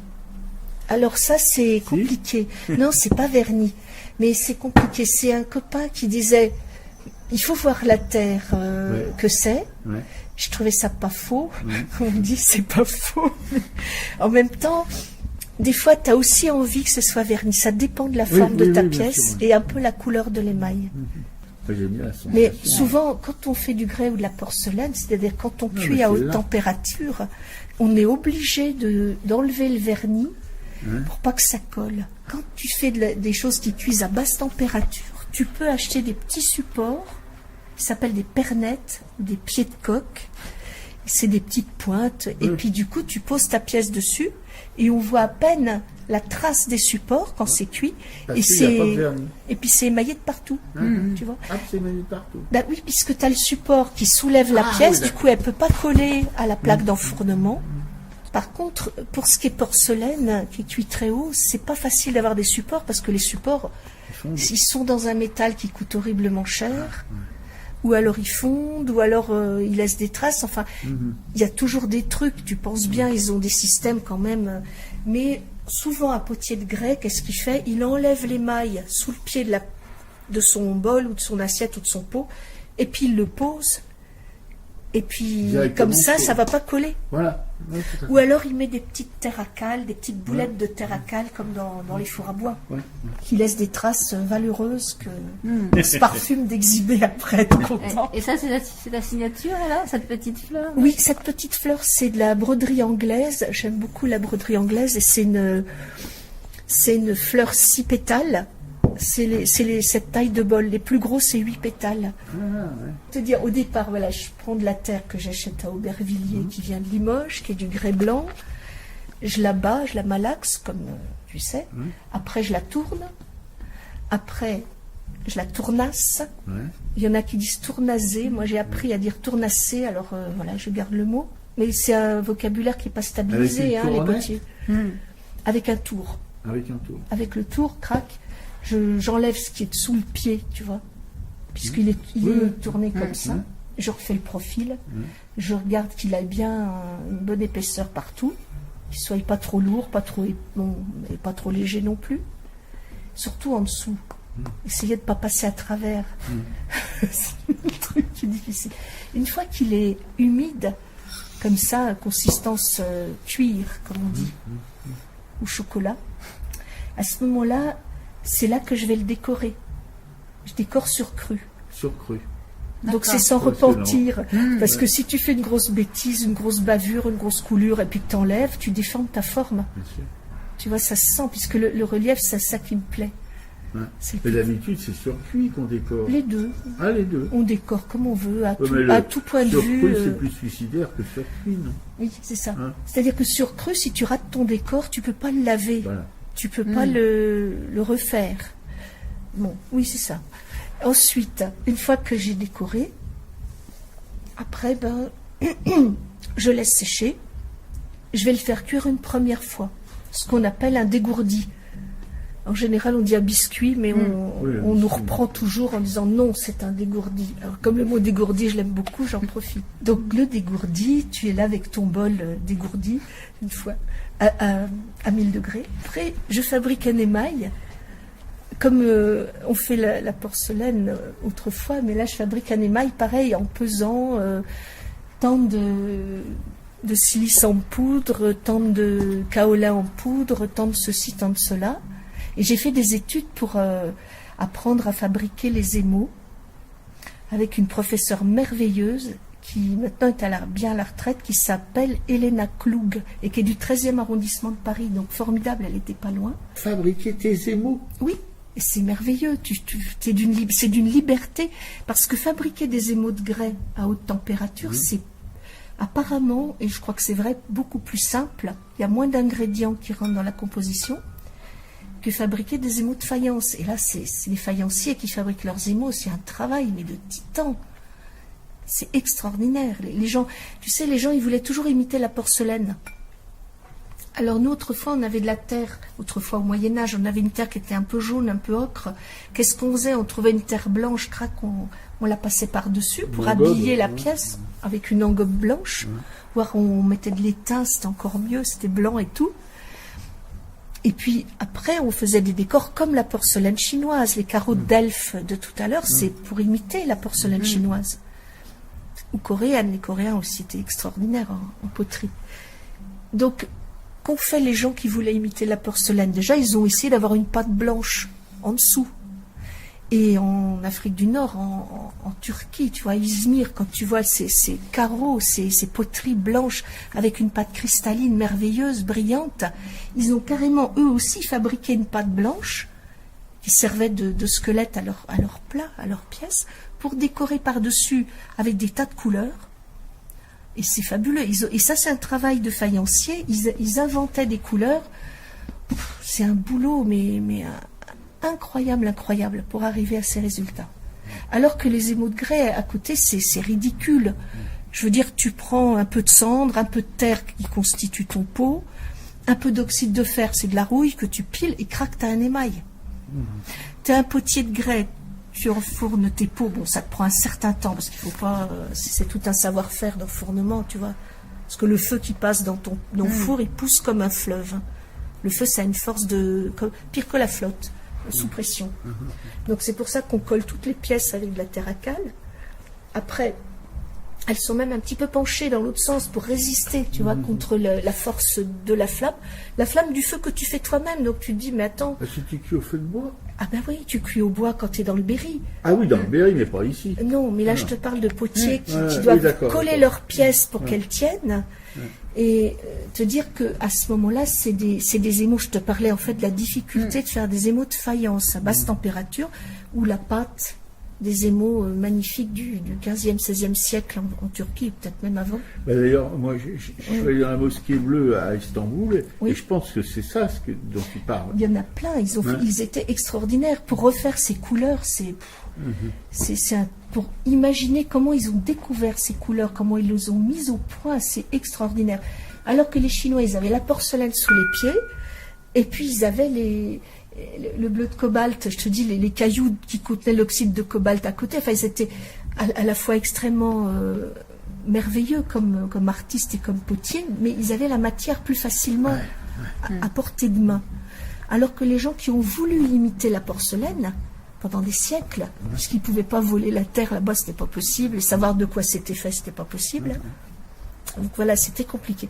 Alors ça, c'est compliqué. Non, c'est pas verni, mais c'est compliqué. C'est un copain qui disait, il faut voir la terre que c'est. Ouais. Je trouvais ça pas faux. On me dit c'est pas faux. En même temps, des fois, tu as aussi envie que ce soit verni. Ça dépend de la forme de ta pièce et un peu la couleur de l'émail. Mais souvent, quand on fait du grès ou de la porcelaine, c'est-à-dire quand on cuit à haute température, on est obligé d'enlever le vernis pour pas que ça colle. Quand tu fais des choses qui cuisent à basse température, tu peux acheter des petits supports qui s'appellent des pernettes ou des pieds de coque. C'est des petites pointes. Et puis du coup, tu poses ta pièce dessus et on voit à peine la trace des supports quand c'est cuit. Et puis c'est émaillé de partout. Tu vois. Ah, c'est émaillé de partout. Bah oui, puisque tu as le support qui soulève la pièce, du coup elle peut pas coller à la plaque d'enfournement. Par contre, pour ce qui est porcelaine, qui cuit très haut, c'est pas facile d'avoir des supports parce que les supports, ils sont dans un métal qui coûte horriblement cher. Ou alors ils fondent, ou alors ils laissent des traces. Enfin, il y a toujours des trucs. Tu penses bien, ils ont des systèmes quand même. Mais souvent, un potier de grès, qu'est-ce qu'il fait? Il enlève l'émail sous le pied de son bol ou de son assiette ou de son pot, et puis il le pose. Et puis, comme ça va pas coller. Voilà. Ou alors il met des petites terres à cale, des petites boulettes de terre à cale, comme dans les fours à bois, qui laissent des traces valeureuses que on se parfume d'exhiber après, tout content. Et ça, c'est la signature, là, cette petite fleur? Oui, cette petite fleur, c'est de la broderie anglaise. J'aime beaucoup la broderie anglaise, et c'est une fleur 6 pétales. C'est cette taille de bol. Les plus gros, c'est 8 pétales. Te dire, au départ, voilà, je prends de la terre que j'achète à Aubervilliers, qui vient de Limoges, qui est du grès blanc. Je la bats, je la malaxe, comme tu sais. Après, je la tourne. Après, je la tournasse. Il y en a qui disent tournaser. Moi, j'ai appris à dire tournasser. Alors, voilà, je garde le mot. Mais c'est un vocabulaire qui n'est pas stabilisé, les potiers. Avec un tour. Avec un tour. Avec le tour, crac. J'enlève ce qui est sous le pied, tu vois, puisqu'il est tourné comme ça. Je refais le profil. Je regarde qu'il ait bien une bonne épaisseur partout, qu'il soit pas trop lourd, pas trop et pas trop léger non plus. Surtout en dessous. Essayez de ne pas passer à travers. C'est un truc qui est difficile. Une fois qu'il est humide, comme ça, consistance cuir, comme on dit, ou chocolat, à ce moment-là, c'est là que je vais le décorer. Je décore sur cru. Sur cru. Donc c'est sans repentir. Parce que si tu fais une grosse bêtise, une grosse bavure, une grosse coulure, et puis que tu enlèves, tu déformes ta forme. Bien sûr. Tu vois, ça se sent, puisque le relief, c'est ça qui me plaît. Mais d'habitude, c'est sur cuit qu'on décore. Les deux. Ah, les deux. On décore comme on veut, à tout point de sur vue. Sur cru, c'est plus suicidaire que sur cuit, non? Oui, c'est ça. C'est-à-dire que sur cru, si tu rates ton décor, tu peux pas le laver. Voilà. Tu peux pas le refaire. Bon, oui, c'est ça. Ensuite, une fois que j'ai décoré, après, je laisse sécher. Je vais le faire cuire une première fois. Ce qu'on appelle un dégourdi. En général, on dit un biscuit, mais on nous reprend toujours en disant non, c'est un dégourdi. Alors, comme le mot dégourdi, je l'aime beaucoup, j'en profite. Donc, le dégourdi, tu es là avec ton bol dégourdi, une fois, à 1000 degrés. Après, je fabrique un émail. Comme on fait la porcelaine autrefois, mais là, je fabrique un émail pareil, en pesant tant de silice en poudre, tant de kaolin en poudre, tant de ceci, tant de cela. Et j'ai fait des études pour apprendre à fabriquer les émaux avec une professeure merveilleuse qui maintenant est bien à la retraite, qui s'appelle Elena Klug et qui est du 13e arrondissement de Paris. Donc formidable, elle n'était pas loin. Fabriquer tes émaux? Oui, et c'est merveilleux. C'est d'une liberté. Parce que fabriquer des émaux de grès à haute température, c'est apparemment, et je crois que c'est vrai, beaucoup plus simple. Il y a moins d'ingrédients qui rentrent dans la composition que fabriquer des émaux de faïence. Et là, c'est les faïenciers qui fabriquent leurs émaux. C'est un travail, mais de titan. C'est extraordinaire. Les gens, tu sais, les gens, ils voulaient toujours imiter la porcelaine. Alors nous, autrefois, on avait de la terre. Autrefois, au Moyen-Âge, on avait une terre qui était un peu jaune, un peu ocre. Qu'est-ce qu'on faisait? On trouvait une terre blanche, crac, on la passait par-dessus pour habiller la pièce avec une engobe blanche. Voire on mettait de l'étain, c'était encore mieux, c'était blanc et tout. Et puis après, on faisait des décors comme la porcelaine chinoise. Les carreaux d'elfe de tout à l'heure, c'est pour imiter la porcelaine chinoise. Ou coréenne. Les Coréens aussi étaient extraordinaires en poterie. Donc, qu'ont fait les gens qui voulaient imiter la porcelaine? Déjà, ils ont essayé d'avoir une pâte blanche en dessous. Et en Afrique du Nord, en Turquie, tu vois, Izmir, quand tu vois ces carreaux, ces poteries blanches avec une pâte cristalline merveilleuse, brillante, ils ont carrément, eux aussi, fabriqué une pâte blanche qui servait de squelette à leur plat, à leur pièce, pour décorer par-dessus avec des tas de couleurs. Et c'est fabuleux. Et ça, c'est un travail de faïencier. Ils inventaient des couleurs. C'est un boulot, mais incroyable pour arriver à ces résultats. Alors que les émaux de grès à côté, c'est ridicule. Je veux dire, tu prends un peu de cendre, un peu de terre qui constitue ton pot, un peu d'oxyde de fer, c'est de la rouille que tu piles et crac, t'as un émail. T'as un potier de grès, tu enfournes tes pots, bon, ça te prend un certain temps, parce qu'il faut pas, c'est tout un savoir-faire d'enfournement, tu vois. Parce que le feu qui passe dans ton four, il pousse comme un fleuve. Le feu, ça a une force pire que la flotte. Sous pression. Donc c'est pour ça qu'on colle toutes les pièces avec de la terre à cale. Après, elles sont même un petit peu penchées dans l'autre sens pour résister, tu vois, contre la force de la flamme du feu que tu fais toi-même. Donc tu te dis, mais attends... Est-ce que tu cuis au feu de bois? Ah ben oui, tu cuis au bois quand tu es dans le Berry. Ah oui, dans le Berry, mais pas ici. Non, mais là je te parle de potiers qui doivent coller leurs pièces pour qu'elles tiennent. Et te dire que à ce moment-là, c'est des émaux. Je te parlais en fait de la difficulté de faire des émaux de faïence à basse température, où la pâte des émaux magnifiques du 15e, 16e siècle en Turquie, peut-être même avant. Bah d'ailleurs, moi, je suis allé dans la mosquée bleue à Istanbul, et je pense que c'est ça dont tu parles. Il y en a plein. Ils étaient extraordinaires pour refaire ces couleurs. Pour imaginer comment ils ont découvert ces couleurs, comment ils les ont mises au point, c'est extraordinaire. Alors que les Chinois, ils avaient la porcelaine sous les pieds, et puis ils avaient le bleu de cobalt, je te dis, les cailloux qui contenaient l'oxyde de cobalt à côté. Enfin, ils étaient à la fois extrêmement merveilleux comme artistes et comme potiers, mais ils avaient la matière plus facilement à portée de main. Alors que les gens qui ont voulu imiter la porcelaine, pendant des siècles, puisqu'ils ne pouvaient pas voler la terre là-bas, c'était pas possible, et savoir de quoi c'était fait, c'était pas possible. Donc voilà, c'était compliqué.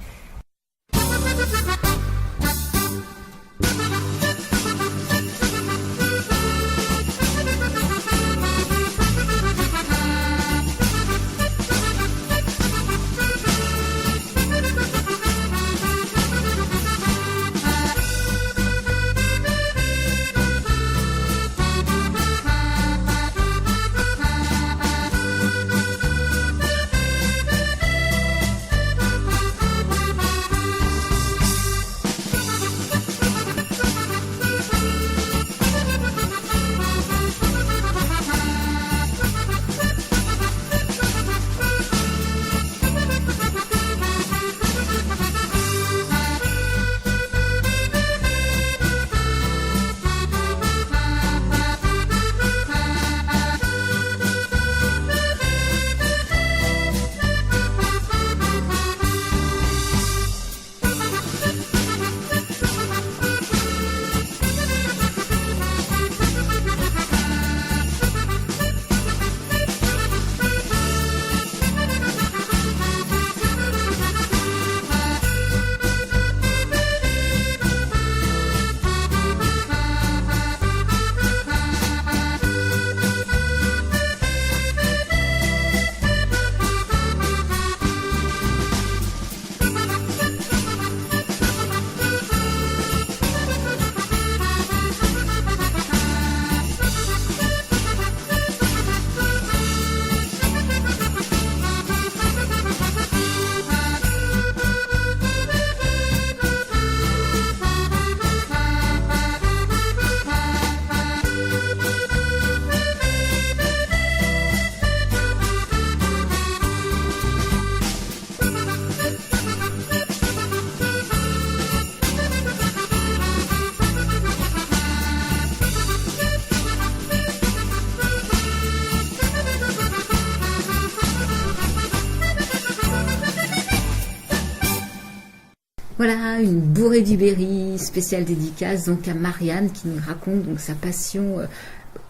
Voilà, une bourrée du Berry, spéciale dédicace donc à Marianne qui nous raconte donc sa passion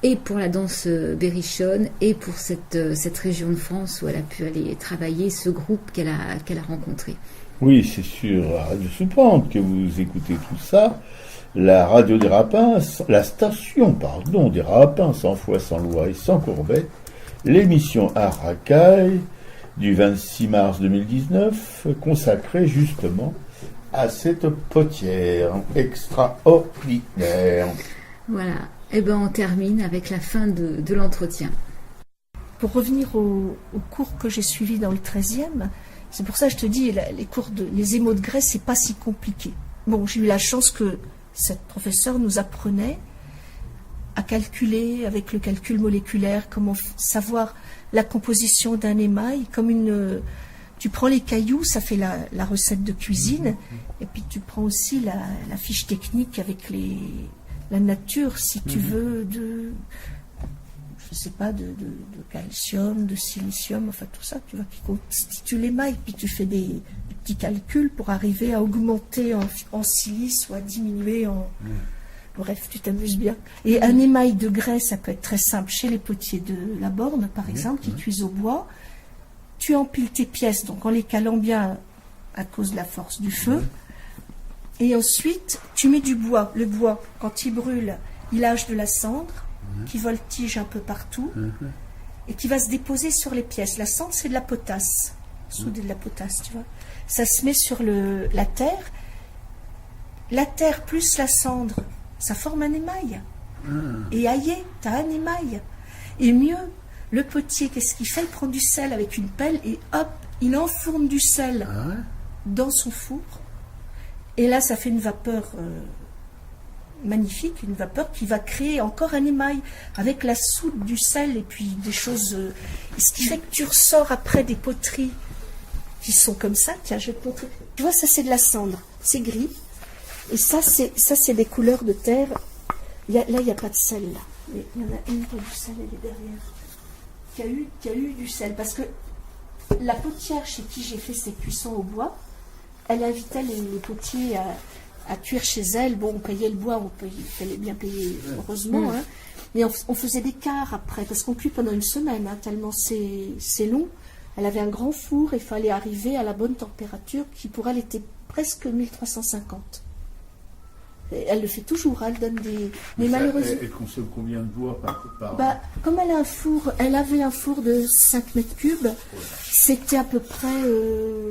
et pour la danse berrichonne et pour cette région de France où elle a pu aller travailler, ce groupe qu'elle a rencontré. Oui, c'est sur Radio Soupente que vous écoutez tout ça. La radio des Rapins, la station, des Rapins, sans foi, sans loi et sans courbette. L'émission Art Racaille du 26 mars 2019, consacrée justement à cette potière extraordinaire. Voilà, et on termine avec la fin de l'entretien. Pour revenir au cours que j'ai suivi dans le 13e, c'est pour ça que je te dis, les émaux de grès, c'est pas si compliqué. Bon, j'ai eu la chance que cette professeure nous apprenait à calculer avec le calcul moléculaire, comment savoir la composition d'un émail, tu prends les cailloux, ça fait la recette de cuisine, et puis tu prends aussi la fiche technique avec la nature, si tu veux, je sais pas, de calcium, de silicium, enfin tout ça, tu vois, qui constitue l'émail, puis tu fais des petits calculs pour arriver à augmenter en silice ou à diminuer en... Bref, tu t'amuses bien. Et un émail de grès, ça peut être très simple. Chez les potiers de la Borne, par exemple, qui cuisent au bois, tu empiles tes pièces, donc en les calant bien à cause de la force du feu, et ensuite, tu mets du bois. Le bois, quand il brûle, il lâche de la cendre, qui voltige un peu partout, et qui va se déposer sur les pièces. La cendre, c'est de la potasse, soudée de la potasse, tu vois. Ça se met sur la terre. La terre plus la cendre, ça forme un émail. Et aïe, t'as un émail. Et mieux, le potier, qu'est-ce qu'il fait? Il prend du sel avec une pelle et hop, il enfourne du sel dans son four. Et là, ça fait une vapeur magnifique, une vapeur qui va créer encore un émail avec la soude du sel et puis des choses. Ce qui fait que tu ressors après des poteries qui sont comme ça. Tiens, je vais te montrer. Tu vois, ça c'est de la cendre, c'est gris. Et ça c'est des couleurs de terre. Là, il n'y a pas de sel là. Mais il y en a une qui a du sel, elle est derrière. Qui a eu du sel. Parce que la potière chez qui j'ai fait ces cuissons au bois, elle invitait les potiers à cuire chez elle. Bon, on payait le bois, il fallait bien payer, heureusement. Hein. Mais on faisait des quarts après, parce qu'on cuit pendant une semaine, hein, tellement c'est long. Elle avait un grand four, il fallait arriver à la bonne température, qui pour elle était presque 1350. Et elle le fait toujours, elle donne des... Mais malheureusement... Elle consomme combien de bois par... Comme elle avait un four de 5 mètres cubes, c'était à peu près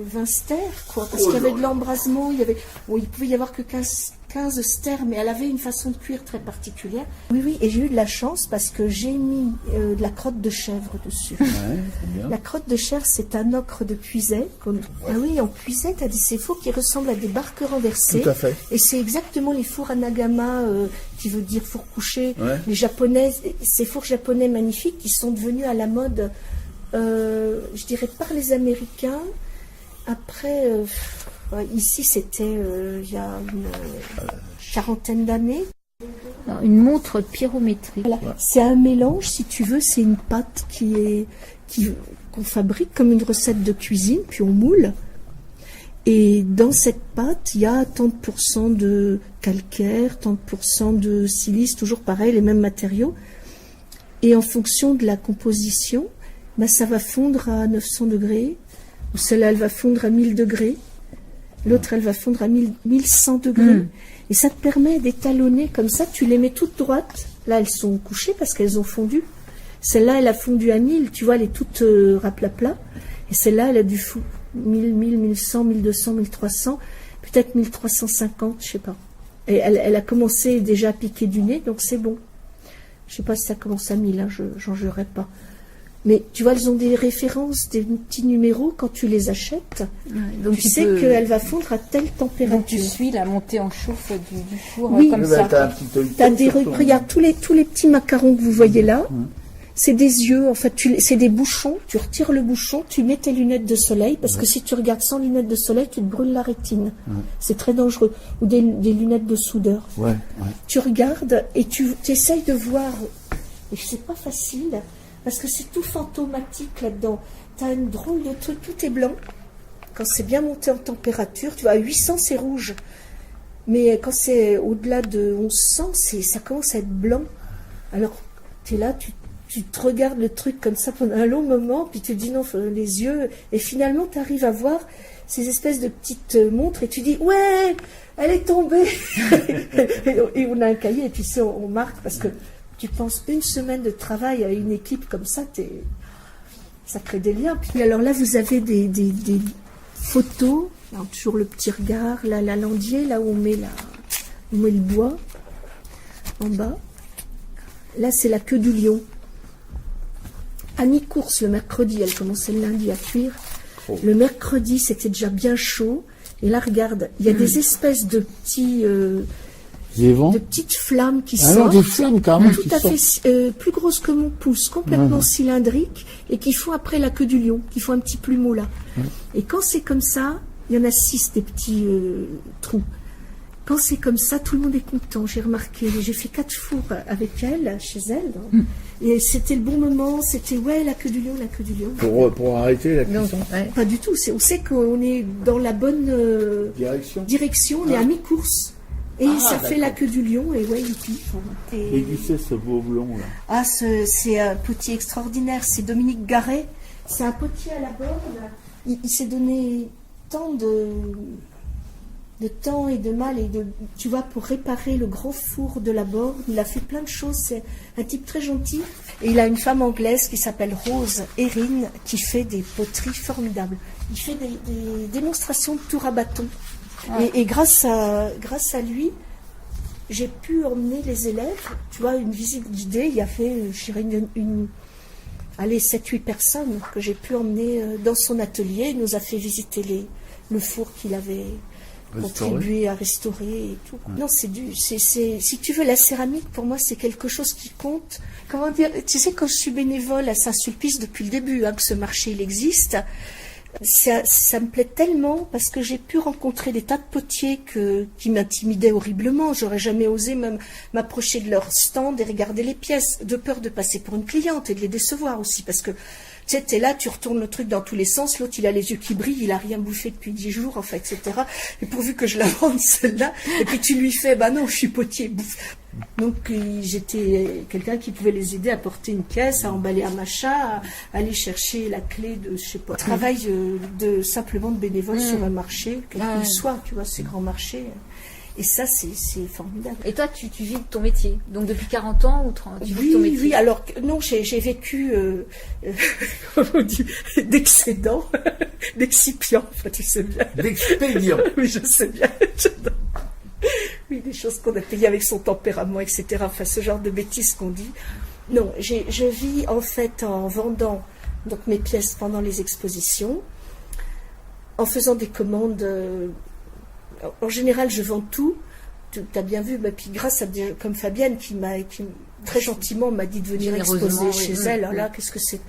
20 stères, quoi. Parce qu'il y avait de l'embrasement, il pouvait y avoir que 15 stères, mais elle avait une façon de cuire très particulière. Oui, et j'ai eu de la chance parce que j'ai mis de la crotte de chèvre dessus. La crotte de chèvre, c'est un ocre de Cuiset. Ah oui, en Cuiset, tu as ces fours qui ressemblent à des barques renversées. Tout à fait. Et c'est exactement les fours Anagama, qui veut dire four couché. Les Japonais, ces fours japonais magnifiques qui sont devenus à la mode, je dirais, par les Américains. Après... ici, c'était il y a une quarantaine d'années. Une montre pyrométrique. Voilà. C'est un mélange, si tu veux, c'est une pâte qu'on fabrique comme une recette de cuisine, puis on moule. Et dans cette pâte, il y a tant de pourcents de calcaire, tant de pourcents de silice, toujours pareil, les mêmes matériaux. Et en fonction de la composition, ça va fondre à 900 degrés, ou celle-là, elle va fondre à 1000 degrés. L'autre, elle va fondre à 1100 degrés. Et ça te permet d'étalonner comme ça. Tu les mets toutes droites. Là, elles sont couchées parce qu'elles ont fondu. Celle-là, elle a fondu à 1000. Tu vois, elle est toute raplapla. Et celle-là, elle a du fou. 1000, 1100, 1200, 1300. Peut-être 1350, je sais pas. Et elle a commencé déjà à piquer du nez, donc c'est bon. Je sais pas si ça commence à 1000, hein, j'en jurerai pas. Mais tu vois, elles ont des références, des petits numéros quand tu les achètes. Donc tu sais qu'elle va fondre à telle température. Donc tu suis la montée en chauffe du four comme ça. Regarde tous les petits macarons que vous voyez là. C'est des yeux, en fait, c'est des bouchons. Tu retires le bouchon, tu mets tes lunettes de soleil, parce que si tu regardes sans lunettes de soleil, tu te brûles la rétine. C'est très dangereux. Ou des lunettes de soudeur. Tu regardes et tu essayes de voir. Et c'est pas facile. Parce que c'est tout fantomatique là-dedans. Tu as une drôle de truc, tout est blanc, quand c'est bien monté en température, tu vois, à 800 c'est rouge. Mais quand c'est au-delà de 1100, ça commence à être blanc. Alors, tu es là, tu te regardes le truc comme ça pendant un long moment, puis tu te dis non, les yeux, et finalement tu arrives à voir ces espèces de petites montres, et tu dis ouais, elle est tombée. Et on a un cahier, et puis on marque, parce que tu penses une semaine de travail à une équipe comme ça, ça crée des liens. Puis alors là, vous avez des photos, alors, toujours le petit regard, la landier, là où on met le bois, en bas. Là, c'est la queue du lion. À mi-course, le mercredi, elle commençait le lundi à cuire. Oh. Le mercredi, c'était déjà bien chaud. Et là, regarde, il y a des espèces de petits... de petites flammes qui sortent. Alors, des flammes, quand même. Tout à fait plus grosses que mon pouce, complètement cylindriques, et qui font après la queue du lion, qui font un petit plumeau là. Et quand c'est comme ça, il y en a 6, des petits trous. Quand c'est comme ça, tout le monde est content. J'ai remarqué, j'ai fait 4 fours avec elle, chez elle. Et c'était le bon moment, c'était la queue du lion, la queue du lion. Pour arrêter la cuisson. Pas du tout, on sait qu'on est dans la bonne direction, on est à mi-course. Et ça fait la queue du lion, et youpi. Et qui c'est ce beau blond là? Ah, c'est un potier extraordinaire, c'est Dominique Garret. C'est un potier à la borne. Il s'est donné tant de temps et de mal, tu vois, pour réparer le grand four de la borne. Il a fait plein de choses, c'est un type très gentil. Et il a une femme anglaise qui s'appelle Rose Erin, qui fait des poteries formidables. Il fait des démonstrations de tour à bâton. Et grâce à lui, j'ai pu emmener les élèves, tu vois, une visite guidée. Il y a fait, je dirais, 7-8 personnes que j'ai pu emmener dans son atelier. Il nous a fait visiter le four qu'il avait contribué à restaurer et tout. Non, si tu veux, la céramique, pour moi, c'est quelque chose qui compte. Comment dire, tu sais, quand je suis bénévole à Saint-Sulpice depuis le début, que ce marché, il existe, ça me plaît tellement parce que j'ai pu rencontrer des tas de potiers qui m'intimidaient horriblement. J'aurais jamais osé même m'approcher de leur stand et regarder les pièces, de peur de passer pour une cliente et de les décevoir aussi, parce que tu sais, t'es là, tu retournes le truc dans tous les sens, l'autre il a les yeux qui brillent, il a rien bouffé depuis 10 jours, enfin, etc. Et pourvu que je la vende celle-là, et puis tu lui fais, non, je suis potier, bouffe. Donc j'étais quelqu'un qui pouvait les aider à porter une caisse, à emballer un machin, à aller chercher la clé de, je sais pas, travail simplement de bénévole sur un marché, quel qu'il soit, tu vois, ces grands marchés. Et ça, c'est formidable. Et toi, tu vis de ton métier, donc depuis 40 ans ou 30 tu vis de ton métier? Oui, alors non, j'ai vécu d'excédent, d'excipient, enfin, tu sais bien. D'expédient. Oui, je sais bien. Oui, des choses qu'on a payées avec son tempérament, etc. Enfin, ce genre de bêtises qu'on dit. Non, je vis en fait en vendant donc mes pièces pendant les expositions, en faisant des commandes. En général, je vends tout. Tu as bien vu, puis grâce à des comme Fabienne qui très gentiment m'a dit de venir exposer chez elle. Alors là, qu'est-ce que c'est?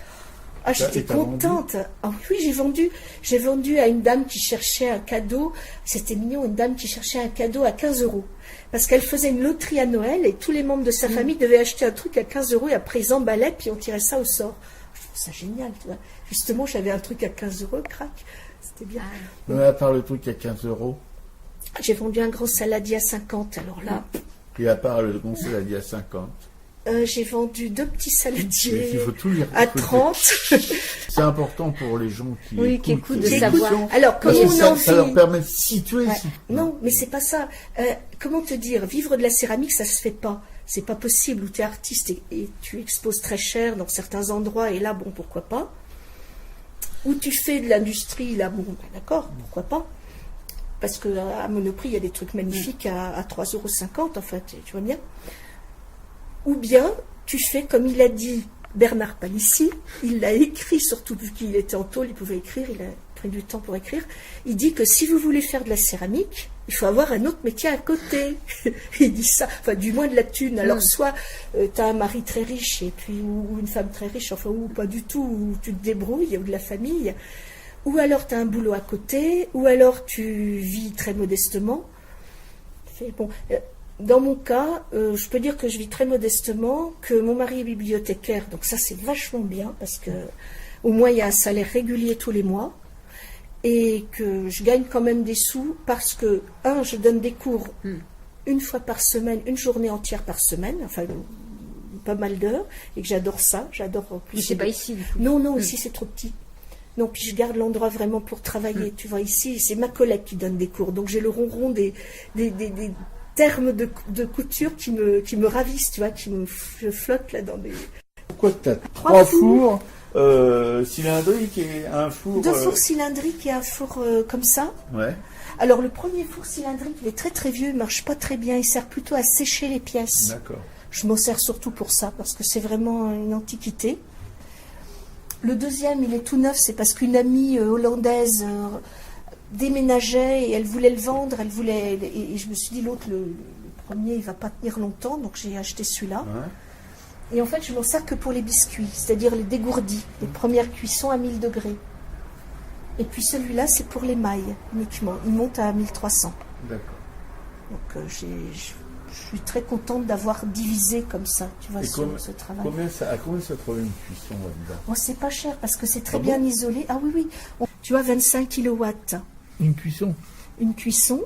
Ah, j'étais contente. Ah oui, j'ai vendu à une dame qui cherchait un cadeau. C'était mignon, une dame qui cherchait un cadeau à 15 €. Parce qu'elle faisait une loterie à Noël et tous les membres de sa famille devaient acheter un truc à 15 € et après ils emballaient puis on tirait ça au sort. Je trouve ça génial, tu vois. Justement, j'avais un truc à 15 €, crac. C'était bien. Mais à part le truc à 15 €. J'ai vendu un grand saladier à 50, alors là. Et à part le grand saladier à 50. J'ai vendu 2 petits saladiers il faut tout lire, à 30. C'est important pour les gens qui écoutent de savoir. Alors, comment ça leur permet de situer. Ouais. Non, mais c'est pas ça. Comment te dire, vivre de la céramique, ça se fait pas. C'est pas possible. Où tu es artiste et tu exposes très cher dans certains endroits, et là, bon, pourquoi pas. Ou tu fais de l'industrie, là, bon, d'accord, pourquoi pas. Parce qu'à Monoprix, il y a des trucs magnifiques à 3,50 €, en fait, tu vois bien. Ou bien, tu fais comme il a dit Bernard Palissy, il l'a écrit, surtout vu qu'il était en tôle, il pouvait écrire, il a pris du temps pour écrire. Il dit que si vous voulez faire de la céramique, il faut avoir un autre métier à côté. Il dit ça, enfin, du moins de la thune. Alors, soit tu as un mari très riche, et puis, ou une femme très riche, enfin, ou pas du tout, ou tu te débrouilles, ou de la famille. Ou alors tu as un boulot à côté, ou alors tu vis très modestement. Bon, dans mon cas, je peux dire que je vis très modestement, que mon mari est bibliothécaire, donc ça c'est vachement bien, parce que au moins il y a un salaire régulier tous les mois, et que je gagne quand même des sous parce que, je donne des cours une fois par semaine, une journée entière par semaine, enfin pas mal d'heures, et que j'adore ça. J'adore en plus. Mais c'est pas ici, du coup. Non, ici c'est trop petit. Non, puis je garde l'endroit vraiment pour travailler. Tu vois, ici, c'est ma collègue qui donne des cours. Donc j'ai le ronron des termes de couture qui me ravissent, tu vois, je flotte là dans des... Pourquoi tu as 3 fours cylindriques et un four... 2 fours cylindriques et un four comme ça. Ouais. Alors le premier four cylindrique, il est très très vieux, il marche pas très bien, il sert plutôt à sécher les pièces. D'accord. Je m'en sers surtout pour ça, parce que c'est vraiment une antiquité. Le deuxième, il est tout neuf, c'est parce qu'une amie hollandaise déménageait et elle voulait le vendre, et je me suis dit, l'autre, le premier, il va pas tenir longtemps, donc j'ai acheté celui-là. Ouais. Et en fait, je m'en sers que pour les biscuits, c'est-à-dire les dégourdis, les premières cuissons à 1000 degrés. Et puis celui-là, c'est pour les mailles uniquement. Il monte à 1300. D'accord. Donc je suis très contente d'avoir divisé comme ça, tu vois, ce travail. Combien ça trouve une cuisson là-dedans? Oh, c'est pas cher parce que c'est très bien isolé. Ah oui. Tu as 25 kilowatts. Une cuisson? Une cuisson.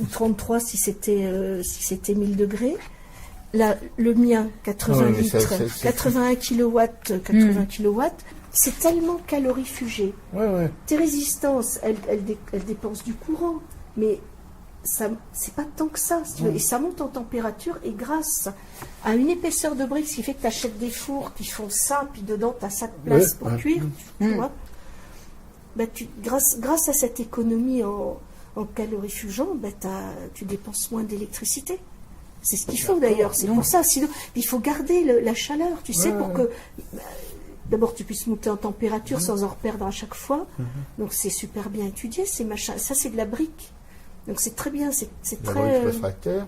Ou 33 si c'était 1000 degrés. Là, le mien, 81 kilowatts, 80 kilowatts. C'est tellement calorifugé. Ouais. Tes résistances, elles dépensent du courant, mais c'est pas tant que ça. Si tu veux. Et ça monte en température, et grâce à une épaisseur de briques, ce qui fait que tu achètes des fours qui font ça, puis dedans tu as ça de place pour cuire, tu vois. Grâce à cette économie en calorifugeant, tu dépenses moins d'électricité. C'est ce qu'il faut d'ailleurs, c'est pour ça. Sinon, il faut garder la chaleur, tu sais, pour que... D'abord, tu puisses monter en température sans en reperdre à chaque fois. Donc, c'est super bien étudié, ces machins. Ça, c'est de la brique. Donc, c'est très bien. C'est très... réfractaire.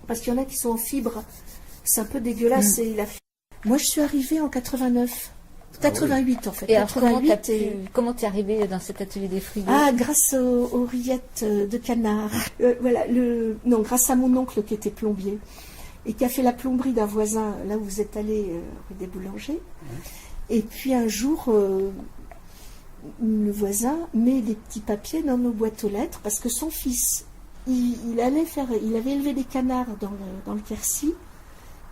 Parce qu'il y en a qui sont en fibre. C'est un peu dégueulasse. Moi, je suis arrivée en 89. 88, en fait. Et 88, comment t'es arrivée dans cet atelier des frigos? Grâce aux rillettes de canard. Grâce à mon oncle qui était plombier et qui a fait la plomberie d'un voisin, là où vous êtes allé, rue des Boulangers. Et puis un jour, le voisin met des petits papiers dans nos boîtes aux lettres parce que son fils, il avait élevé des canards dans le Quercy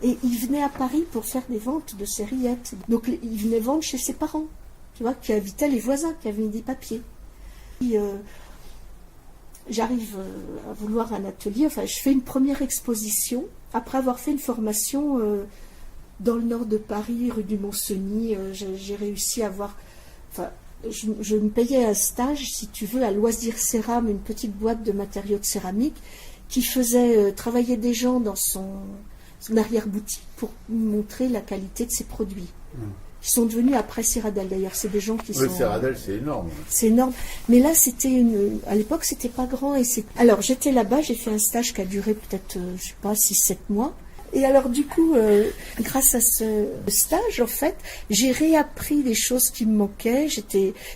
et il venait à Paris pour faire des ventes de ces rillettes. Donc il venait vendre chez ses parents, tu vois, qui invitaient les voisins qui avaient mis des papiers. Et, j'arrive à vouloir un atelier, je fais une première exposition après avoir fait une formation dans le nord de Paris, rue du Mont-Cenis. J'ai réussi à avoir... je me payais un stage, si tu veux, à Loisir Céram, une petite boîte de matériaux de céramique, qui faisait travailler des gens dans son arrière-boutique pour montrer la qualité de ses produits. Qui sont devenus après Serradel, d'ailleurs. C'est des gens qui sont... Serradel, c'est énorme. C'est énorme. Mais là, à l'époque, c'était pas grand. Alors, j'étais là-bas, j'ai fait un stage qui a duré peut-être, 6-7 mois. Et alors, du coup, grâce à ce stage, en fait, j'ai réappris des choses qui me manquaient.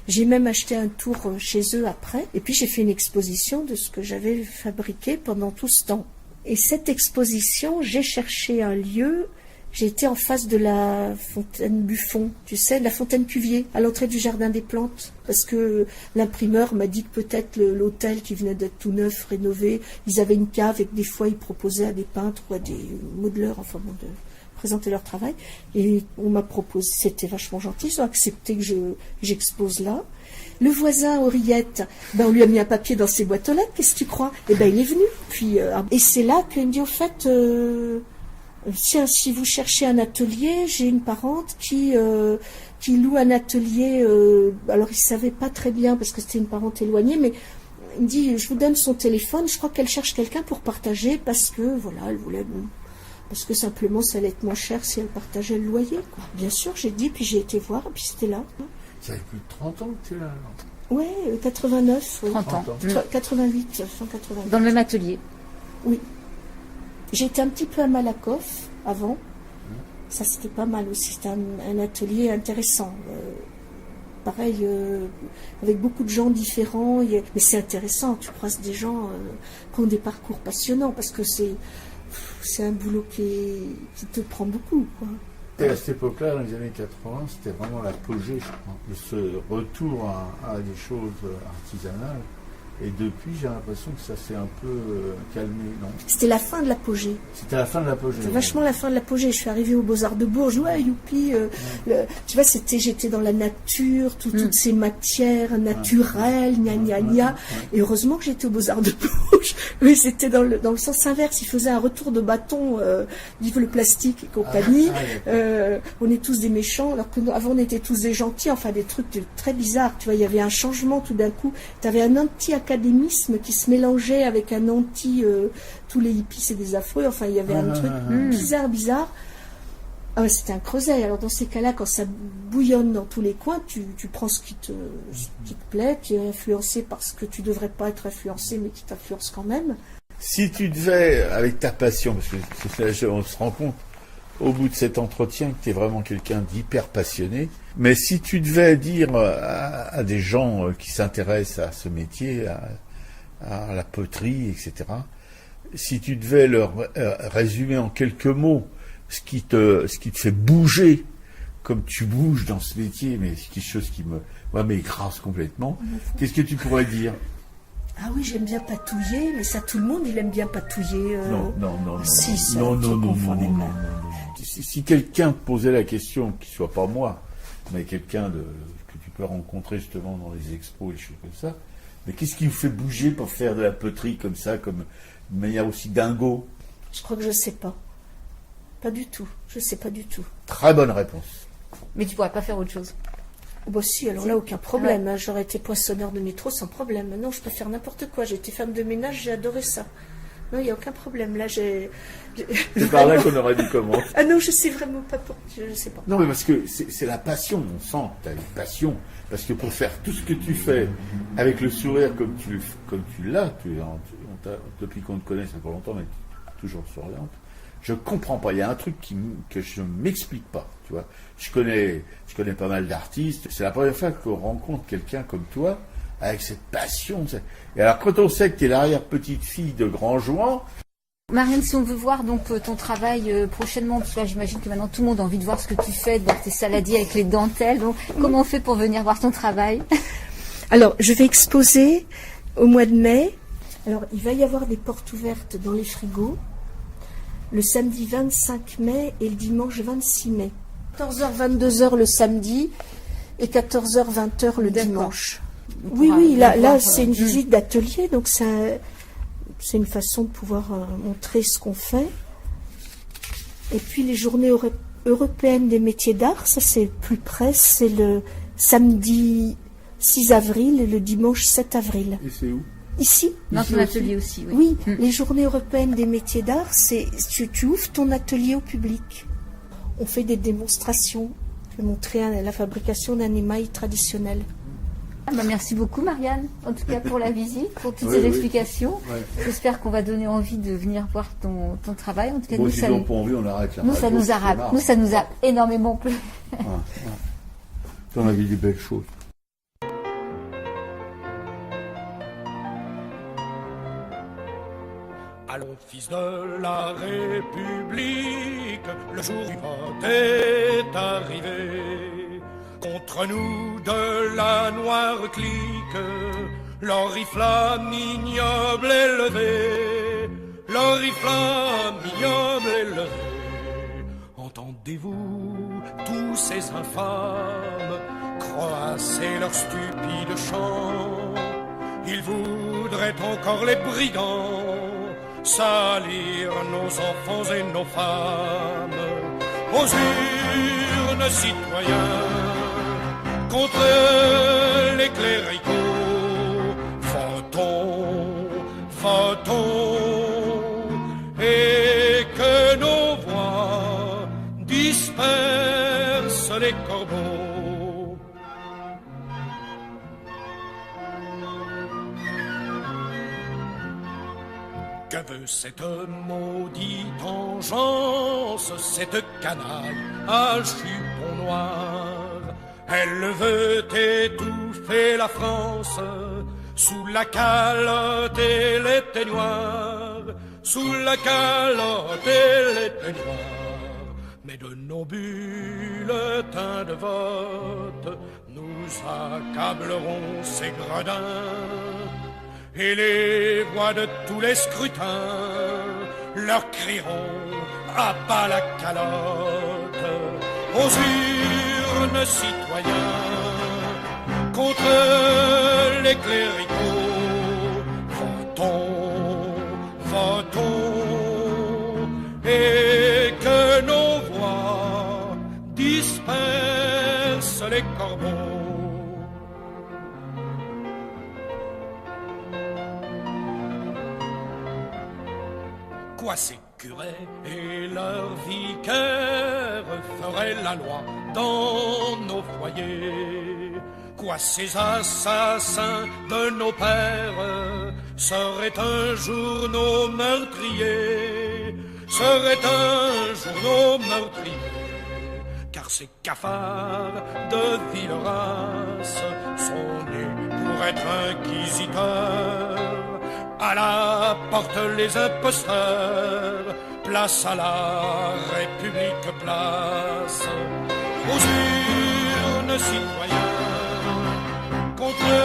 J'ai même acheté un tour chez eux après. Et puis, j'ai fait une exposition de ce que j'avais fabriqué pendant tout ce temps. Et cette exposition, j'ai cherché un lieu. J'ai été en face de la fontaine Buffon, tu sais, la fontaine Cuvier, à l'entrée du jardin des plantes. Parce que l'imprimeur m'a dit que peut-être l'hôtel qui venait d'être tout neuf, rénové, ils avaient une cave et que des fois ils proposaient à des peintres ou à des modeleurs, de présenter leur travail. Et on m'a proposé, c'était vachement gentil, ils ont accepté que j'expose là. Le voisin Henriette, on lui a mis un papier dans ses boîtes aux lettres, qu'est-ce que tu crois? Il est venu. Puis, et c'est là qu'il me dit, au fait... Tiens, si vous cherchez un atelier, j'ai une parente qui loue un atelier. Alors, il savait pas très bien parce que c'était une parente éloignée, mais il me dit, je vous donne son téléphone. Je crois qu'elle cherche quelqu'un pour partager parce que elle voulait, parce que simplement ça allait être moins cher si elle partageait le loyer, quoi. Bien sûr, j'ai dit, puis j'ai été voir, et puis c'était là. Ça fait plus de 30 ans que tu es là. Ouais, 89. 30 ans. 88, 188. Dans le même atelier. Oui. J'étais un petit peu à Malakoff avant. Ça, c'était pas mal aussi. C'était un atelier intéressant. Pareil, avec beaucoup de gens différents. Mais c'est intéressant. Tu croises des gens qui ont des parcours passionnants parce que c'est un boulot qui te prend beaucoup, quoi. Et à cette époque-là, dans les années 80, c'était vraiment l'apogée, je crois, de ce retour à des choses artisanales. Et depuis, j'ai l'impression que ça s'est un peu calmé, non? C'était la fin de l'apogée. C'était la fin de l'apogée. C'était vachement la fin de l'apogée. Je suis arrivée aux Beaux-Arts de Bourges. Ouais, youpi. Tu vois, j'étais dans la nature, toutes ces matières naturelles, gna gna gna. Et heureusement que j'étais aux Beaux-Arts de Bourges. Oui, c'était dans le sens inverse. Il faisait un retour de bâton, le plastique et compagnie. On est tous des méchants, alors qu'avant on était tous des gentils. Enfin, des trucs très bizarres. Tu vois, il y avait un changement tout d'un coup. Tu avais un anti-académisme qui se mélangeait avec un anti tous les hippies c'est des affreux, enfin il y avait un truc bizarre. Ah ouais, c'était un creuset. Alors dans ces cas-là, quand ça bouillonne dans tous les coins, tu prends ce qui te plaît, tu es influencé par ce que tu devrais pas être influencé mais qui t'influence quand même. Si tu devais, avec ta passion, parce que on se rend compte au bout de cet entretien que tu es vraiment quelqu'un d'hyper passionné, mais si tu devais dire à des gens qui s'intéressent à ce métier, à la poterie, etc., si tu devais leur résumer en quelques mots ce qui te fait bouger comme tu bouges dans ce métier, mais c'est quelque chose qui m'écrase complètement, qu'est-ce que tu pourrais dire? Ah oui, j'aime bien patouiller, mais ça tout le monde il aime bien patouiller. Non. Non. Si quelqu'un te posait la question, qui soit pas moi, mais quelqu'un que tu peux rencontrer justement dans les expos et des choses comme ça, mais qu'est-ce qui vous fait bouger pour faire de la poterie comme ça, comme de manière aussi dingo? Je crois que je sais pas. Pas du tout. Je sais pas du tout. Très bonne réponse. Mais tu pourrais pas faire autre chose? Oh bah si, alors là, aucun problème. Hein. J'aurais été poissonneur de métro sans problème. Non, je peux faire n'importe quoi. J'ai été femme de ménage, j'ai adoré ça. Non, il n'y a aucun problème. Là, C'est par là qu'on aurait dû commencer. Ah non, je sais vraiment pas pour... Je sais pas. Non, mais parce que c'est la passion. On sent que tu as une passion. Parce que pour faire tout ce que tu fais avec le sourire comme tu l'as, depuis qu'on te connaît, ça fait pas longtemps, mais toujours souriante, je comprends pas. Il y a un truc que je ne m'explique pas. Tu vois, je connais pas mal d'artistes. C'est la première fois qu'on rencontre quelqu'un comme toi avec cette passion. Et alors, quand on sait que tu es l'arrière-petite-fille de Grand Jouan... Marianne, si on veut voir donc ton travail prochainement, parce que là, j'imagine que maintenant tout le monde a envie de voir ce que tu fais dans tes saladiers avec les dentelles. Donc, comment on fait pour venir voir ton travail? Alors, je vais exposer au mois de mai. Alors, il va y avoir des portes ouvertes dans les frigos le samedi 25 mai et le dimanche 26 mai. 14h, 22h le samedi et 14h, 20h le dimanche. Oui, là c'est une visite d'atelier, donc c'est une façon de pouvoir montrer ce qu'on fait. Et puis les journées européennes des métiers d'art, ça c'est plus près, c'est le samedi 6 avril et le dimanche 7 avril. Et c'est où? Ici. Dans ton atelier aussi, oui. Oui, les journées européennes des métiers d'art, c'est tu ouvres ton atelier au public. On fait des démonstrations. Je vais montrer la fabrication d'un émail traditionnel. Merci beaucoup Marianne, en tout cas pour la visite, pour toutes ces explications. Ouais. J'espère qu'on va donner envie de venir voir ton travail. En tout cas, bon, si on pas envie, on arrête la radio. Ça nous a énormément plu. On a vu des belles choses. Allons, fils de la République, le jour du vote est arrivé. Contre nous de la noire clique, l'oriflamme ignoble est levé, l'oriflamme ignoble est levé. Entendez-vous tous ces infâmes croasser leur stupide chant? Ils voudraient encore les brigands salir nos enfants et nos femmes. Aux urnes, citoyens, contre les cléricaux, votons, et que nos voix dispersent les corbeaux. Que veut cette maudite engeance, cette canaille à jupon noir? Elle veut étouffer la France sous la calotte et les peignoirs, sous la calotte et les peignoirs. Mais de nos bulletin de vote, nous accablerons ces gredins, et les voix de tous les scrutins leur crieront à bas la calotte. Aux urnes, citoyens, contre les cléricaux, votons, votons, et que nos voix dispersent les corbeaux. Quoi ces curés et leurs vicaires feraient la loi dans nos foyers? Quoi ces assassins de nos pères seraient un jour nos meurtriers? Seraient un jour nos meurtriers? Car ces cafards de vile race sont nés pour être inquisiteurs. À la porte les imposteurs, place à la République, place aux urnes, citoyens, contre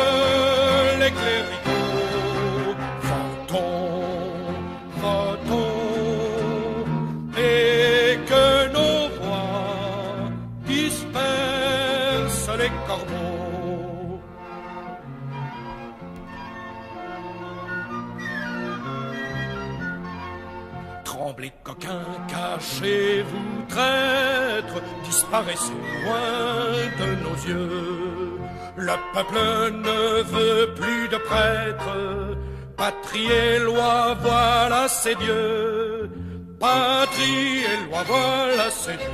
les cléricaux, votons, votons, et que nos voix dispersent les corbeaux. Tremblez coquins, cachez-vous traîtres, disparaissez loin de nos yeux. Le peuple ne veut plus de prêtres, patrie et loi, voilà c'est Dieu. Patrie et loi, voilà c'est Dieu.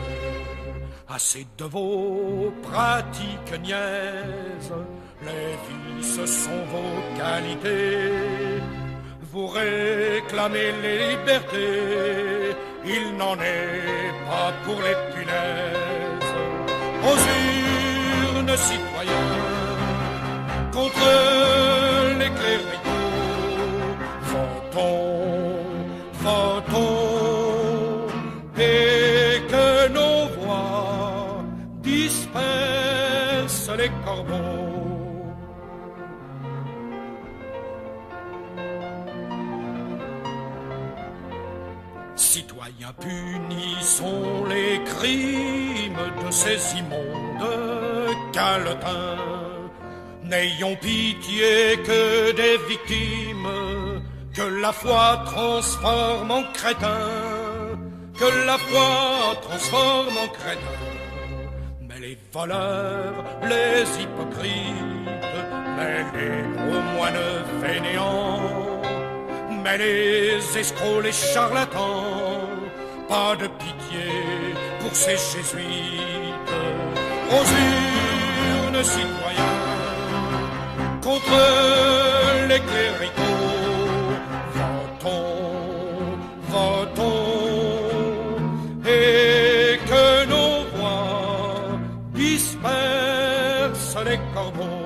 Assez de vos pratiques niaises, les vices sont vos qualités. Vous réclamez les libertés, il n'en est pas pour les punaises. Aux urnes, citoyens, contre les cléricaux, votons, votons, et que nos voix dispersent les corbeaux. Citoyens, punissons les crimes de ces immondes caletins. N'ayons pitié que des victimes, que la foi transforme en crétins, que la foi transforme en crétins. Mais les voleurs, les hypocrites, mais les gros moines fainéants, mais les escrocs, les charlatans, pas de pitié pour ces jésuites. Aux urnes, citoyens, contre les cléricaux, votons, votons, et que nos voix dispersent les corbeaux.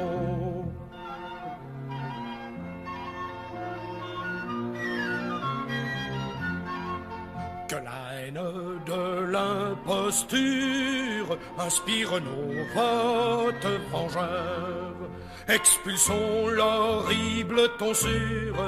Que la haine de l'imposture inspire nos votes vengeurs. Expulsons l'horrible tonsure,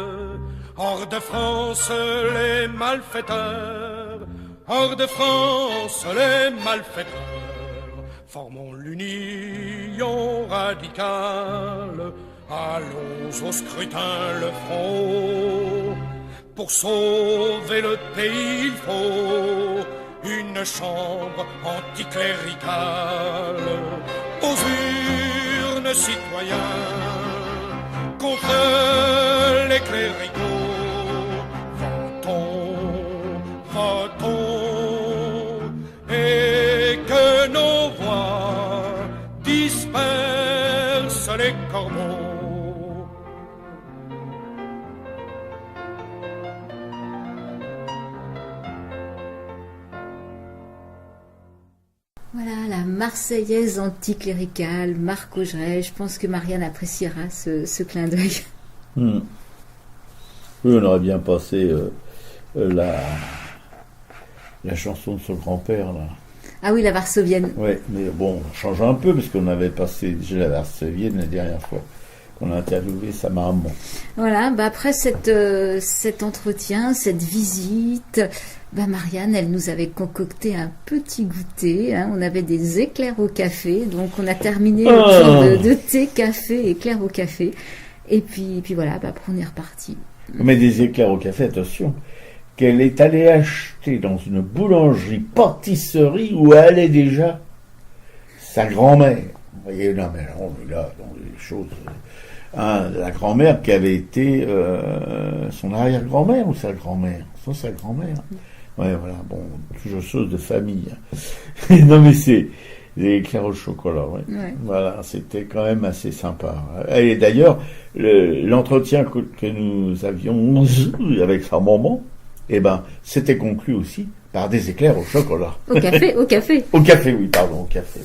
hors de France les malfaiteurs, hors de France les malfaiteurs. Formons l'union radicale, allons au scrutin le front. Pour sauver le pays, il faut une chambre anticléricale. Aux urnes, citoyens, contre les cléricaux, votons, votons, et que nos voix dispersent les corbeaux. Voilà, la Marseillaise anticléricale, Marc Augeret. Je pense que Marianne appréciera ce clin d'œil. Oui, on aurait bien passé la chanson de son grand-père, là. Ah oui, la varsovienne. Oui, mais bon, on change un peu, parce qu'on avait passé déjà la varsovienne la dernière fois qu'on a interviewé sa maman. Voilà, après cet entretien, cette visite, Marianne, elle nous avait concocté un petit goûter. Hein. On avait des éclairs au café, donc on a terminé le tour de thé, café, éclairs au café. Et puis voilà, après on est reparti. Mais des éclairs au café, attention, qu'elle est allée acheter dans une boulangerie-pâtisserie où elle est déjà sa grand-mère. Vous voyez, non, mais là, dans les choses... la grand-mère qui avait été son arrière-grand-mère ou sa grand-mère? Sa grand-mère. Ouais, voilà, bon, toujours chose de famille. Non, mais c'est des éclairs au chocolat, ouais. Voilà, c'était quand même assez sympa. Et d'ailleurs, l'entretien que nous avions avec sa maman, c'était conclu aussi par des éclairs au chocolat. Au café. Au café, oui, pardon, au café.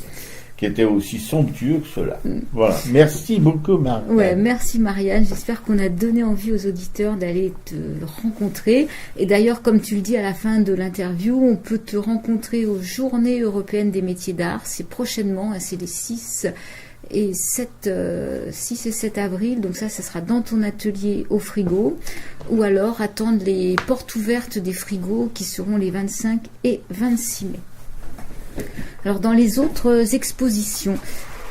Qui était aussi somptueux que cela. Voilà. Merci beaucoup, Marianne. Ouais, merci Marianne. J'espère qu'on a donné envie aux auditeurs d'aller te rencontrer. Et d'ailleurs, comme tu le dis à la fin de l'interview, on peut te rencontrer aux Journées européennes des métiers d'art. C'est prochainement, c'est les 6 et 7 avril. Donc ça sera dans ton atelier au frigo. Ou alors attendre les portes ouvertes des frigos qui seront les 25 et 26 mai. Alors dans les autres expositions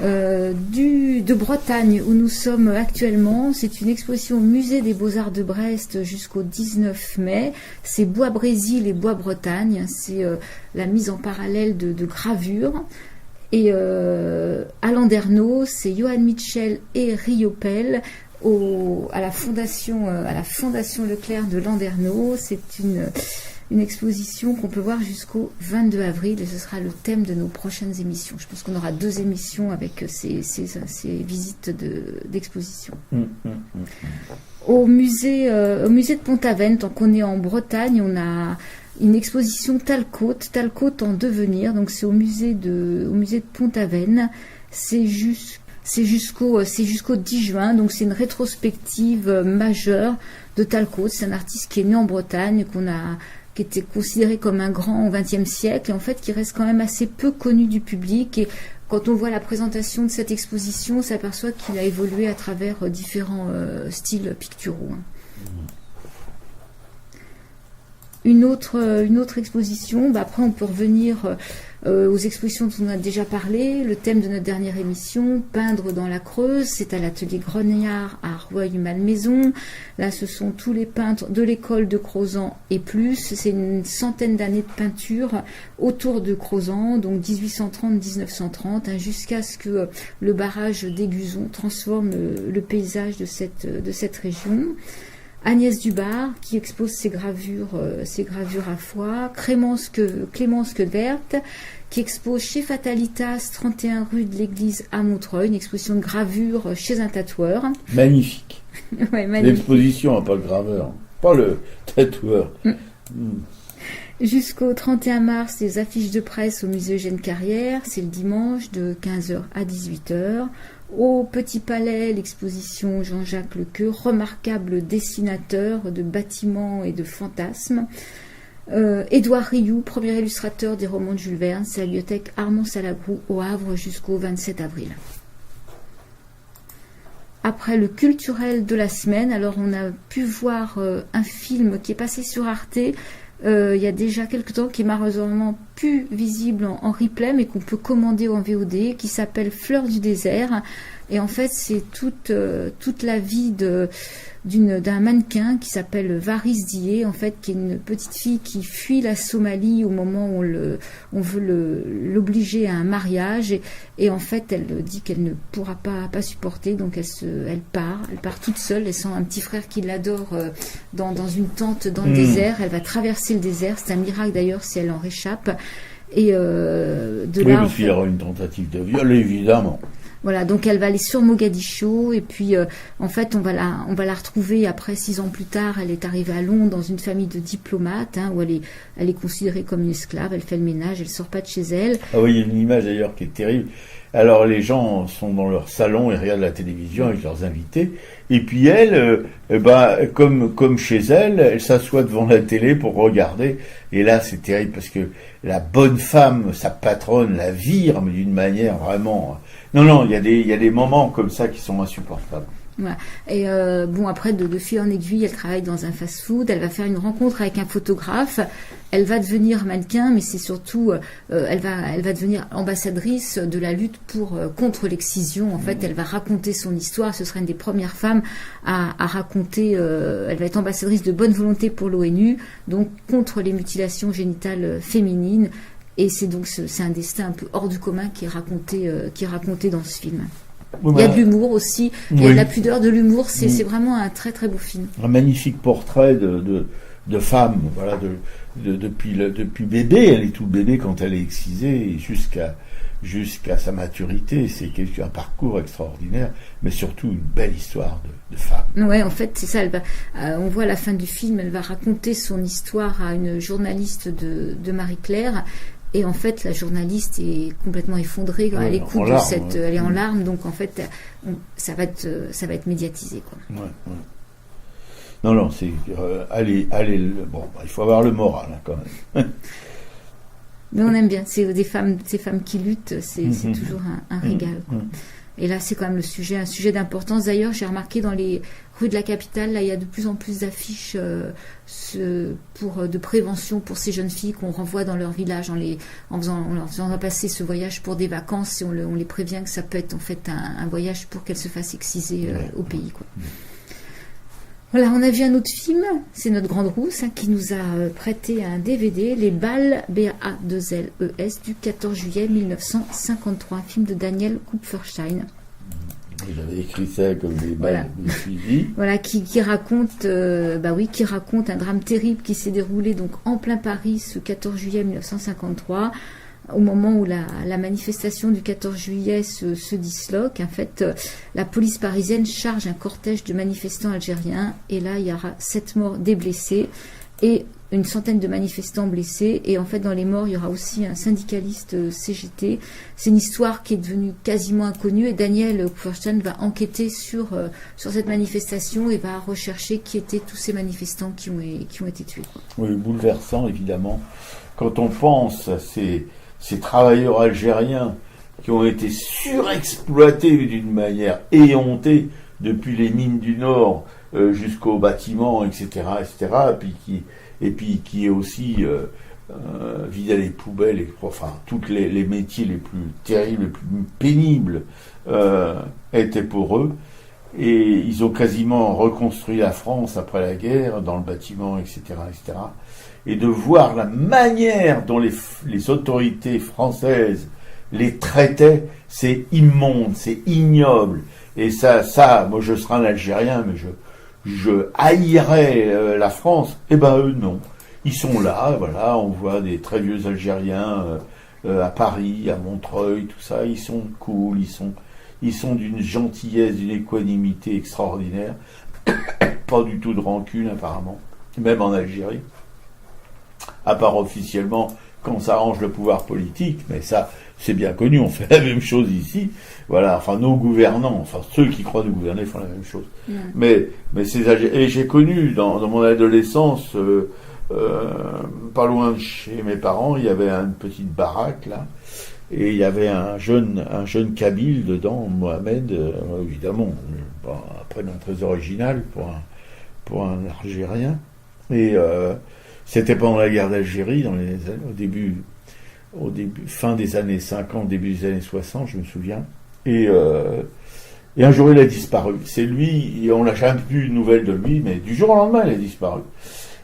de Bretagne où nous sommes actuellement, c'est une exposition au musée des Beaux-Arts de Brest jusqu'au 19 mai. C'est Bois Brésil et Bois Bretagne. C'est la mise en parallèle de gravures. Et à Landerneau, c'est Johan Mitchell et Riopel à la fondation Leclerc de Landerneau. C'est une exposition qu'on peut voir jusqu'au 22 avril et ce sera le thème de nos prochaines émissions. Je pense qu'on aura 2 émissions avec ces visites d'exposition. Au musée de Pont-Aven, tant qu'on est en Bretagne, on a une exposition Talcôte en devenir. Donc c'est au musée de Pont-Aven. C'est jusqu'au 10 juin. Donc c'est une rétrospective majeure de Talcôte. C'est un artiste qui est né en Bretagne, qui était considéré comme un grand au XXe siècle et en fait qui reste quand même assez peu connu du public. Et quand on voit la présentation de cette exposition, on s'aperçoit qu'il a évolué à travers différents styles picturaux. Une autre exposition, après on peut revenir aux expositions dont on a déjà parlé. Le thème de notre dernière émission, peindre dans la Creuse, c'est à l'atelier Grognard à Rueil-Malmaison. Là, ce sont tous les peintres de l'école de Crozant et plus. C'est une centaine d'années de peinture autour de Crozant, donc 1830-1930, jusqu'à ce que le barrage d'Aiguzon transforme le paysage de cette région. Agnès Dubar, qui expose ses gravures à foie. Clémence Quevert, qui expose chez Fatalitas, 31 rue de l'Église à Montreuil, une exposition de gravure chez un tatoueur. Magnifique. Ouais, magnifique. L'exposition, pas le graveur, pas le tatoueur. Jusqu'au 31 mars, les affiches de presse au musée Eugène Carrière, c'est le dimanche de 15h à 18h. Au Petit Palais, l'exposition Jean-Jacques Lequeux, remarquable dessinateur de bâtiments et de fantasmes. Édouard Rioux, premier illustrateur des romans de Jules Verne, c'est à la bibliothèque Armand Salagrou au Havre jusqu'au 27 avril. Après le culturel de la semaine, alors on a pu voir un film qui est passé sur Arte il y a déjà quelques temps, qui est malheureusement plus visible en replay, mais qu'on peut commander en VOD, qui s'appelle Fleurs du désert. Et en fait, c'est toute la vie d'un mannequin qui s'appelle Varis Dié, en fait, qui est une petite fille qui fuit la Somalie au moment où on veut l'obliger à un mariage. Et en fait, elle dit qu'elle ne pourra pas supporter, donc elle part toute seule, laissant un petit frère qui l'adore dans une tente dans le désert. Elle va traverser le désert, c'est un miracle d'ailleurs si elle en réchappe. Et parce qu'il y aura une tentative de viol, évidemment. Voilà, donc elle va aller sur Mogadiscio et puis en fait on va la retrouver après 6 ans plus tard. Elle est arrivée à Londres dans une famille de diplomates où elle est considérée comme une esclave. Elle fait le ménage, elle sort pas de chez elle. Ah oui, il y a une image d'ailleurs qui est terrible. Alors les gens sont dans leur salon et regardent la télévision avec leurs invités. Et puis elle, comme chez elle, elle s'assoit devant la télé pour regarder. Et là, c'est terrible parce que la bonne femme, sa patronne, la vire, mais d'une manière vraiment... Non, il y a des moments comme ça qui sont insupportables. Voilà. Et après, de fil en aiguille, elle travaille dans un fast-food, elle va faire une rencontre avec un photographe, elle va devenir mannequin, mais c'est surtout, elle va devenir ambassadrice de la lutte contre l'excision. En fait, elle va raconter son histoire, ce sera une des premières femmes à raconter, elle va être ambassadrice de bonne volonté pour l'ONU, donc contre les mutilations génitales féminines, et c'est un destin un peu hors du commun qui est raconté dans ce film. Il y a de l'humour aussi, il y a de la pudeur, de l'humour, c'est vraiment un très très beau film. Un magnifique portrait de femme, voilà, depuis bébé, elle est tout bébé quand elle est excisée, jusqu'à sa maturité, c'est un parcours extraordinaire, mais surtout une belle histoire de femme. Ouais, en fait, c'est ça, on voit à la fin du film, elle va raconter son histoire à une journaliste de Marie-Claire. Et en fait, la journaliste est complètement effondrée quand elle écoute elle est en larmes, donc en fait, ça va être médiatisé, quoi. Ouais. Non, c'est il faut avoir le moral, hein, quand même. Mais on aime bien, c'est ces femmes qui luttent, c'est toujours un régal, quoi. Et là, c'est quand même un sujet d'importance. D'ailleurs, j'ai remarqué dans les rues de la capitale, là, il y a de plus en plus d'affiches de prévention pour ces jeunes filles qu'on renvoie dans leur village en leur faisant passer ce voyage pour des vacances, et on les prévient que ça peut être en fait un voyage pour qu'elles se fassent exciser au pays, quoi. Voilà, on a vu un autre film, c'est notre Grande Rousse, qui nous a prêté un DVD, Les Balles, B-A-2-L-E-S, du 14 juillet 1953, un film de Daniel Kupferstein. J'avais écrit ça comme Les Balles de suivi. Voilà, qui raconte un drame terrible qui s'est déroulé donc en plein Paris ce 14 juillet 1953. Au moment où la manifestation du 14 juillet se disloque, en fait, la police parisienne charge un cortège de manifestants algériens, et là, il y aura 7 morts, des blessés, et une centaine de manifestants blessés, et en fait, dans les morts, il y aura aussi un syndicaliste CGT. C'est une histoire qui est devenue quasiment inconnue, et Daniel Kupferstein va enquêter sur cette manifestation et va rechercher qui étaient tous ces manifestants qui ont été tués, quoi. Oui, bouleversant, évidemment. Quand on pense à ces travailleurs algériens qui ont été surexploités d'une manière éhontée depuis les mines du Nord jusqu'aux bâtiments, etc., et puis qui est aussi vidaient les poubelles, tous les métiers les plus terribles, les plus pénibles étaient pour eux, et ils ont quasiment reconstruit la France après la guerre dans le bâtiment, etc., etc. Et de voir la manière dont les autorités françaises les traitaient, c'est immonde, c'est ignoble. Et ça, moi je serais un Algérien, mais je haïrais la France. Eh ben eux non, ils sont là, voilà, on voit des très vieux Algériens à Paris, à Montreuil, tout ça, ils sont cool, ils sont d'une gentillesse, d'une équanimité extraordinaire, pas du tout de rancune apparemment, même en Algérie. À part officiellement quand ça arrange le pouvoir politique, mais ça, c'est bien connu, on fait la même chose ici. Voilà, enfin, nos gouvernants, enfin, ceux qui croient nous gouverner font la même chose. Mais et j'ai connu dans mon adolescence, pas loin de chez mes parents, il y avait une petite baraque, là, et il y avait un jeune Kabyle dedans, Mohamed, évidemment, un prénom très original pour un Algérien. Et, c'était pendant la guerre d'Algérie, au début, fin des années 50, début des années 60, je me souviens. Et un jour, il a disparu. C'est lui, et on n'a jamais plus de nouvelles de lui, mais du jour au lendemain, il a disparu.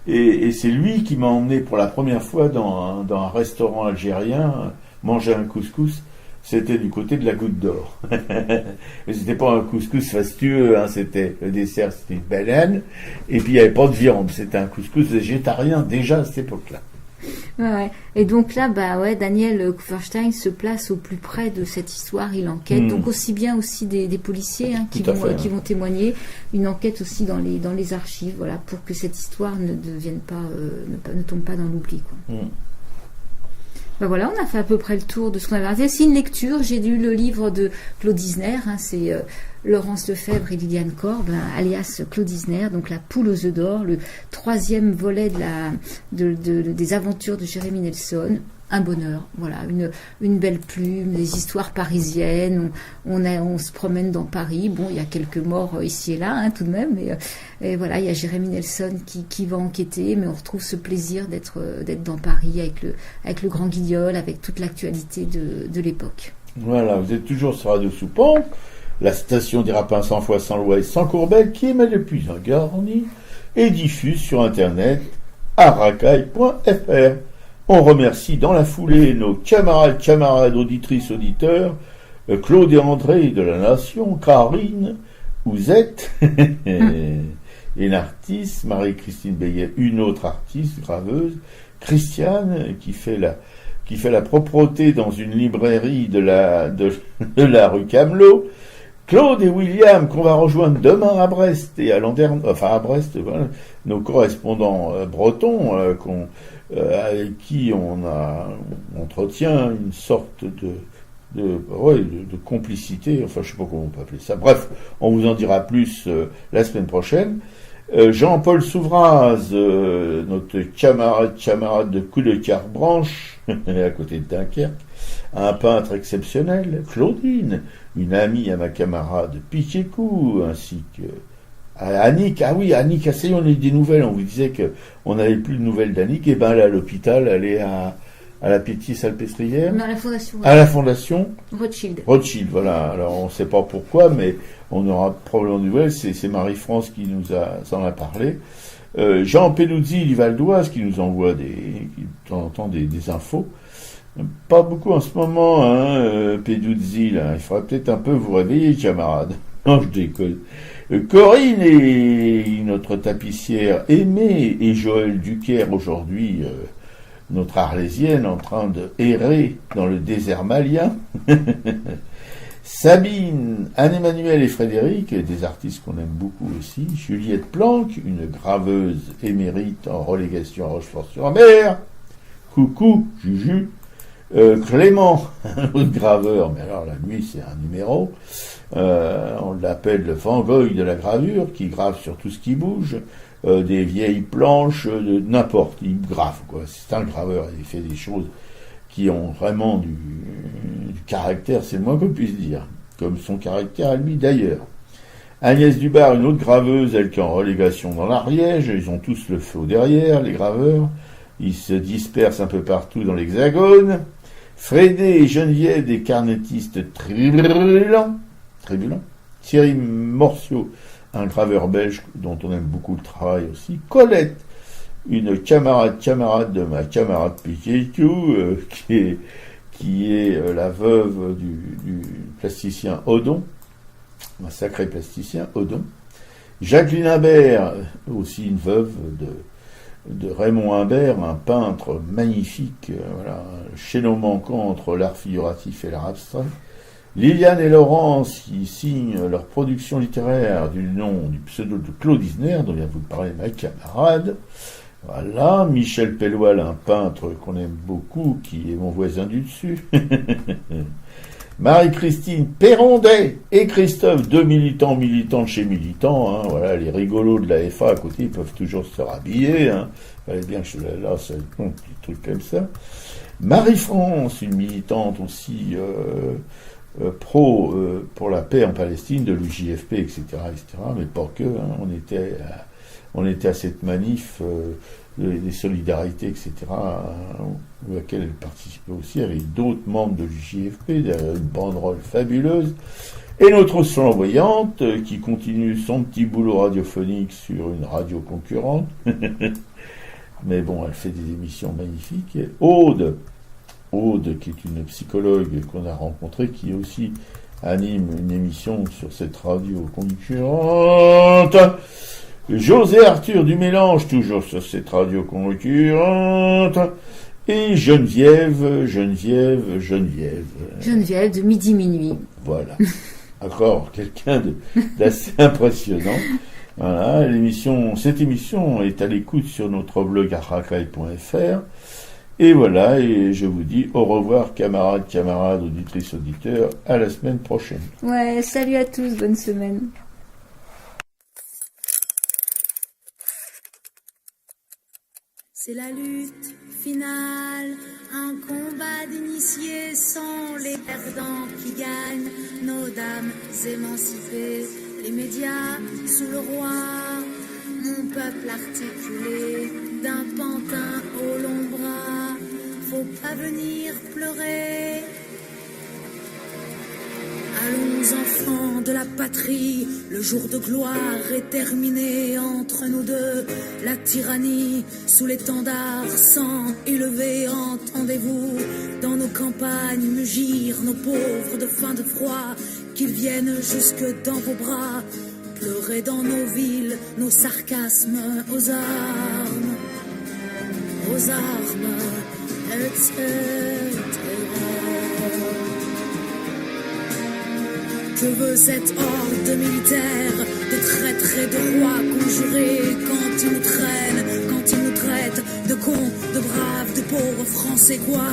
Et c'est lui qui m'a emmené pour la première fois dans un restaurant algérien, manger un couscous. C'était du côté de la Goutte d'Or. Mais c'était pas un couscous fastueux, hein, c'était le dessert, c'était une banane, et puis il n'y avait pas de viande, c'était un couscous végétarien déjà à cette époque-là. Ouais. Et donc là, Daniel Kupferstein se place au plus près de cette histoire, il enquête, donc aussi bien aussi des policiers qui vont témoigner, une enquête aussi dans les archives, voilà, pour que cette histoire ne tombe pas dans l'oubli, quoi. Ben voilà, on a fait à peu près le tour de ce qu'on avait raté. C'est une lecture, j'ai lu le livre de Claude Isner, c'est Laurence Lefebvre et Liliane Korb, alias Claude Isner, donc La poule aux œufs d'or, le 3e volet des aventures de Jérémy Nelson. Un bonheur, voilà, une belle plume, des histoires parisiennes, on se promène dans Paris, bon, il y a quelques morts ici et là, tout de même, et voilà, il y a Jérémy Nelson qui va enquêter, mais on retrouve ce plaisir d'être dans Paris avec le Grand Guignol, avec toute l'actualité de l'époque. Voilà, vous êtes toujours sur Radio Soupon, la station des rapins sans foi, sans loi et sans courbette, qui émet depuis un garni et diffuse sur internet à racaille.fr. On remercie dans la foulée nos camarades, auditrices, auditeurs, Claude et André de la Nation, Karine, Ouzette, une artiste, Marie-Christine Beillet, une autre artiste, graveuse, Christiane, qui fait la propreté dans une librairie de la rue Camelot, Claude et William, qu'on va rejoindre demain à Brest et à Landerneau, enfin à Brest, voilà, nos correspondants bretons, avec qui on entretient une sorte de complicité, enfin je sais pas comment on peut appeler ça. Bref, on vous en dira plus la semaine prochaine. Jean-Paul Souvraz, notre camarade de coup de Carbranche, à côté de Dunkerque, un peintre exceptionnel, Claudine, une amie à ma camarade Piquet-Cou, ainsi que Annick. Ah oui, Annick, ça y est, on a eu des nouvelles, on vous disait qu'on n'avait plus de nouvelles d'Annick, et ben elle est à l'hôpital, elle est à la Pitié-Salpêtrière. À la Fondation. À la Fondation. Rothschild, voilà. Alors on ne sait pas pourquoi, mais on aura probablement des nouvelles, c'est Marie-France qui s'en a parlé. Jean Peluzzi, du Val d'Oise, qui nous envoie de temps en temps des infos. Pas beaucoup en ce moment, Peluzzi, là. Il faudrait peut-être un peu vous réveiller, camarades. Non, je déconne. Corinne et notre tapissière Aimée et Joël Duquer, aujourd'hui, notre arlésienne, en train de errer dans le désert malien. Sabine, Anne-Emmanuel et Frédéric, des artistes qu'on aime beaucoup aussi. Juliette Planck, une graveuse émérite en relégation à Rochefort-sur-Mer. Coucou, Juju. Clément, un autre graveur, mais alors là, lui, c'est un numéro. On l'appelle le Van Gogh de la gravure, qui grave sur tout ce qui bouge. Des vieilles planches, de n'importe, il grave, quoi. C'est un graveur, il fait des choses qui ont vraiment du caractère, c'est le moins qu'on puisse dire, comme son caractère à lui d'ailleurs. Agnès Dubar, une autre graveuse, elle qui est en relégation dans l'Ariège, ils ont tous le feu derrière, les graveurs, ils se dispersent un peu partout dans l'Hexagone. Frédé et Geneviève, des carnettistes tribulants. Thierry Morciot, un graveur belge dont on aime beaucoup le travail aussi. Colette, une camarade de ma camarade Piquet-Cou, qui est la veuve du plasticien Odon, un sacré plasticien, Odon. Jacqueline Imbert, aussi une veuve de Raymond Imbert, un peintre magnifique, voilà, chaînon manquant entre l'art figuratif et l'art abstrait. Liliane et Laurence, qui signent leur production littéraire du nom du pseudo de Claude Isner, dont vient vous parler ma camarade. Voilà, Michel Pelloual, un peintre qu'on aime beaucoup, qui est mon voisin du dessus. Marie-Christine Perrondet et Christophe, deux militants de chez Militants, voilà, les rigolos de la FA à côté, ils peuvent toujours se rhabiller, fallait bien que je là, ça compte des trucs comme ça. Marie-France, une militante aussi pro pour la paix en Palestine, de l'UJFP, etc., mais pas que, on était à cette manif des solidarités, etc., à laquelle elle participait aussi, avec d'autres membres de l'UJFP, une banderole fabuleuse, et notre flamboyante, qui continue son petit boulot radiophonique sur une radio concurrente, mais bon, elle fait des émissions magnifiques, et Aude, qui est une psychologue qu'on a rencontrée, qui aussi anime une émission sur cette radio concurrente. José Arthur du Mélange, toujours sur cette radio concurrente. Et Geneviève de midi minuit. Voilà. Encore quelqu'un d'assez impressionnant. Voilà, cette émission est à l'écoute sur notre blog arracaille.fr. Et voilà, et je vous dis au revoir, camarades, auditrices, auditeurs, à la semaine prochaine. Ouais, salut à tous, bonne semaine. C'est la lutte finale, un combat d'initiés sont les perdants qui gagnent, nos dames émancipées, les médias sous le roi, mon peuple articulé, d'un pantin au long bras, faut pas venir pleurer. Allons enfants de la patrie, le jour de gloire est terminé entre nous deux. La tyrannie sous l'étendard sang élevé, entendez-vous dans nos campagnes mugir nos pauvres de faim de froid, qu'ils viennent jusque dans vos bras, pleurer dans nos villes, nos sarcasmes aux armes, etc. Que veut cette horde militaire de traîtres et de rois conjurés quand ils nous traînent, quand ils nous traitent de cons, de braves, de pauvres français quoi?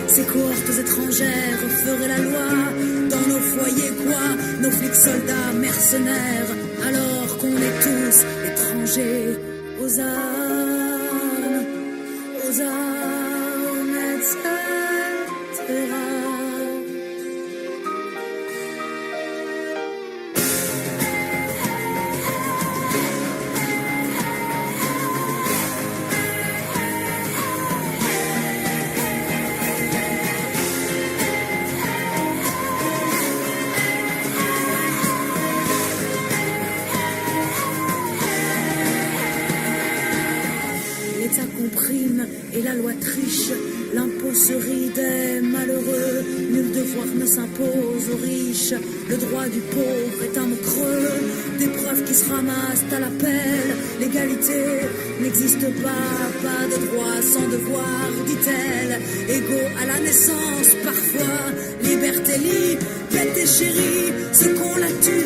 Ces cohortes étrangères feraient la loi dans nos foyers quoi? Nos flics soldats mercenaires alors qu'on est tous étrangers aux armes, etc. Et la loi triche, l'impôt se rit des malheureux, nul devoir ne s'impose aux riches, le droit du pauvre est un mot creux, des preuves qui se ramassent à l'appel, l'égalité n'existe pas de droit sans devoir, dit-elle, égaux à la naissance parfois, liberté, liberté chérie, ce qu'on la tue